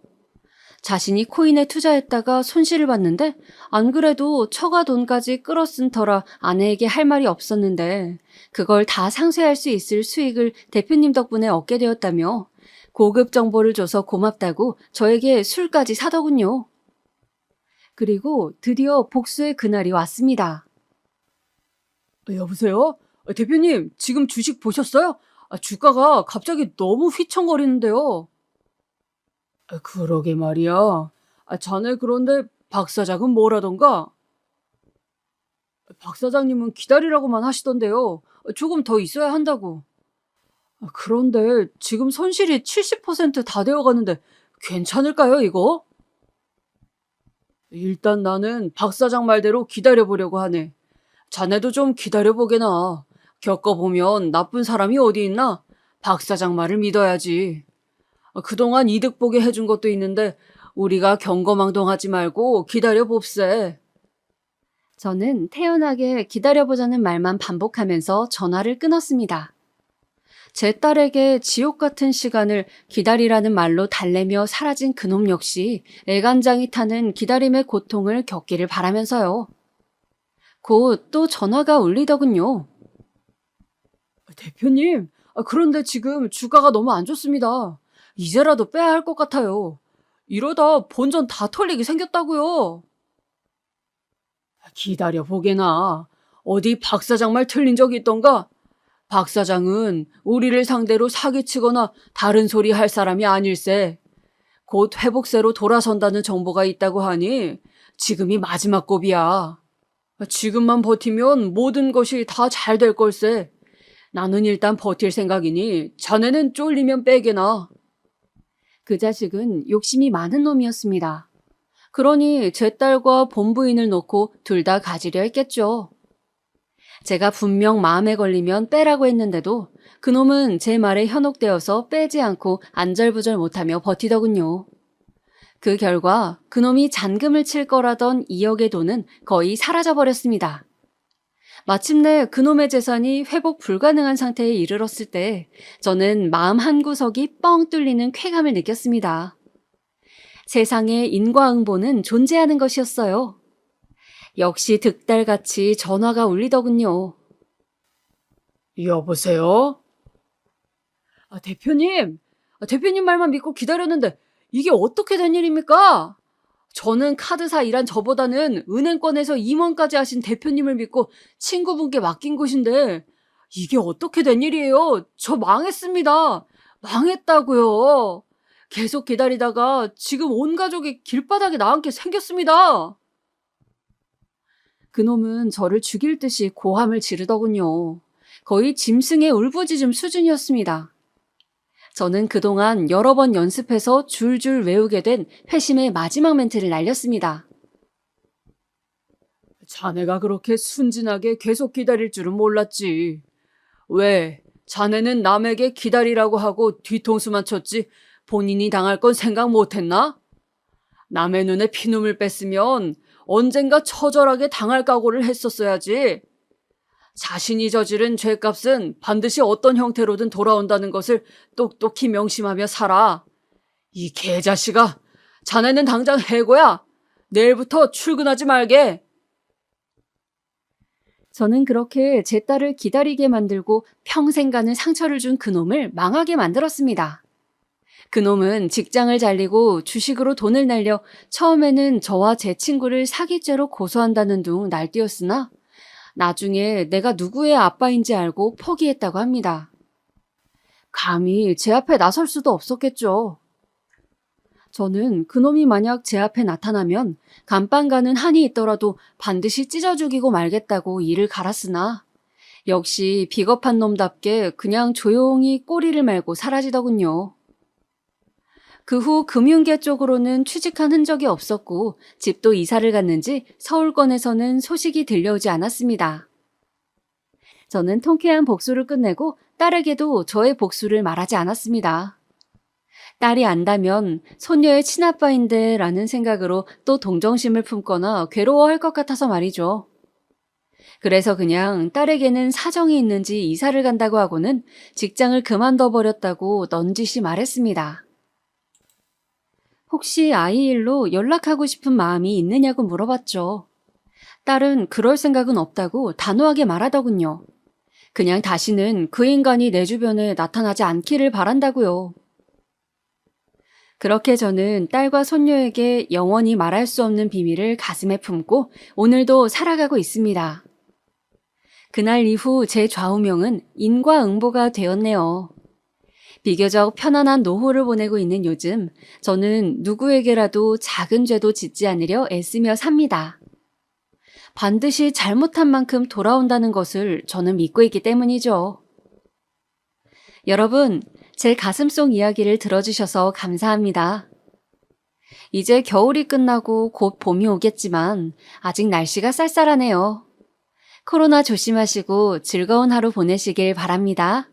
자신이 코인에 투자했다가 손실을 봤는데 안 그래도 처가 돈까지 끌어쓴 터라 아내에게 할 말이 없었는데 그걸 다 상쇄할 수 있을 수익을 대표님 덕분에 얻게 되었다며 고급 정보를 줘서 고맙다고 저에게 술까지 사더군요. 그리고 드디어 복수의 그날이 왔습니다. 여보세요? 대표님, 지금 주식 보셨어요? 주가가 갑자기 너무 휘청거리는데요. 그러게 말이야. 자네 그런데 박 사장은 뭐라던가? 박 사장님은 기다리라고만 하시던데요. 조금 더 있어야 한다고. 그런데 지금 손실이 70%다 되어가는데 괜찮을까요, 이거? 일단 나는 박 사장 말대로 기다려보려고 하네. 자네도 좀 기다려보게나. 겪어보면 나쁜 사람이 어디 있나? 박 사장 말을 믿어야지. 그동안 이득 보게 해준 것도 있는데 우리가 경거망동하지 말고 기다려봅세. 저는 태연하게 기다려보자는 말만 반복하면서 전화를 끊었습니다. 제 딸에게 지옥 같은 시간을 기다리라는 말로 달래며 사라진 그놈 역시 애간장이 타는 기다림의 고통을 겪기를 바라면서요. 곧 또 전화가 울리더군요. 대표님, 그런데 지금 주가가 너무 안 좋습니다. 이제라도 빼야 할 것 같아요. 이러다 본전 다 털리게 생겼다고요. 기다려보게나. 어디 박 사장 말 틀린 적이 있던가? 박 사장은 우리를 상대로 사기치거나 다른 소리 할 사람이 아닐세. 곧 회복세로 돌아선다는 정보가 있다고 하니 지금이 마지막 고비야. 지금만 버티면 모든 것이 다 잘 될 걸세. 나는 일단 버틸 생각이니 자네는 쫄리면 빼게나. 그 자식은 욕심이 많은 놈이었습니다. 그러니 제 딸과 본부인을 놓고 둘 다 가지려 했겠죠. 제가 분명 마음에 걸리면 빼라고 했는데도 그놈은 제 말에 현혹되어서 빼지 않고 안절부절 못하며 버티더군요. 그 결과 그놈이 잔금을 칠 거라던 2억의 돈은 거의 사라져버렸습니다. 마침내 그놈의 재산이 회복 불가능한 상태에 이르렀을 때 저는 마음 한구석이 뻥 뚫리는 쾌감을 느꼈습니다. 세상에 인과응보는 존재하는 것이었어요. 역시 득달같이 전화가 울리더군요. 여보세요? 대표님 말만 믿고 기다렸는데 이게 어떻게 된 일입니까? 저는 카드사 일한 저보다는 은행권에서 임원까지 하신 대표님을 믿고 친구분께 맡긴 곳인데 이게 어떻게 된 일이에요? 저 망했습니다. 망했다고요. 계속 기다리다가 지금 온 가족이 길바닥에 나앉게 생겼습니다. 그놈은 저를 죽일 듯이 고함을 지르더군요. 거의 짐승의 울부짖음 수준이었습니다. 저는 그동안 여러 번 연습해서 줄줄 외우게 된 회심의 마지막 멘트를 날렸습니다. 자네가 그렇게 순진하게 계속 기다릴 줄은 몰랐지. 왜? 자네는 남에게 기다리라고 하고 뒤통수만 쳤지 본인이 당할 건 생각 못했나? 남의 눈에 피눈물 뺐으면 언젠가 처절하게 당할 각오를 했었어야지. 자신이 저지른 죄값은 반드시 어떤 형태로든 돌아온다는 것을 똑똑히 명심하며 살아. 이 개자식아, 자네는 당장 해고야. 내일부터 출근하지 말게. 저는 그렇게 제 딸을 기다리게 만들고 평생 가는 상처를 준 그놈을 망하게 만들었습니다. 그놈은 직장을 잘리고 주식으로 돈을 날려 처음에는 저와 제 친구를 사기죄로 고소한다는 둥 날뛰었으나 나중에 내가 누구의 아빠인지 알고 포기했다고 합니다. 감히 제 앞에 나설 수도 없었겠죠. 저는 그놈이 만약 제 앞에 나타나면 감방 가는 한이 있더라도 반드시 찢어 죽이고 말겠다고 이를 갈았으나 역시 비겁한 놈답게 그냥 조용히 꼬리를 말고 사라지더군요. 그 후 금융계 쪽으로는 취직한 흔적이 없었고 집도 이사를 갔는지 서울권에서는 소식이 들려오지 않았습니다. 저는 통쾌한 복수를 끝내고 딸에게도 저의 복수를 말하지 않았습니다. 딸이 안다면 손녀의 친아빠인데 라는 생각으로 또 동정심을 품거나 괴로워할 것 같아서 말이죠. 그래서 그냥 딸에게는 사정이 있는지 이사를 간다고 하고는 직장을 그만둬 버렸다고 넌지시 말했습니다. 혹시 아이 일로 연락하고 싶은 마음이 있느냐고 물어봤죠. 딸은 그럴 생각은 없다고 단호하게 말하더군요. 그냥 다시는 그 인간이 내 주변에 나타나지 않기를 바란다고요. 그렇게 저는 딸과 손녀에게 영원히 말할 수 없는 비밀을 가슴에 품고 오늘도 살아가고 있습니다. 그날 이후 제 좌우명은 인과응보가 되었네요. 비교적 편안한 노후를 보내고 있는 요즘 저는 누구에게라도 작은 죄도 짓지 않으려 애쓰며 삽니다. 반드시 잘못한 만큼 돌아온다는 것을 저는 믿고 있기 때문이죠. 여러분, 제 가슴속 이야기를 들어주셔서 감사합니다. 이제 겨울이 끝나고 곧 봄이 오겠지만 아직 날씨가 쌀쌀하네요. 코로나 조심하시고 즐거운 하루 보내시길 바랍니다.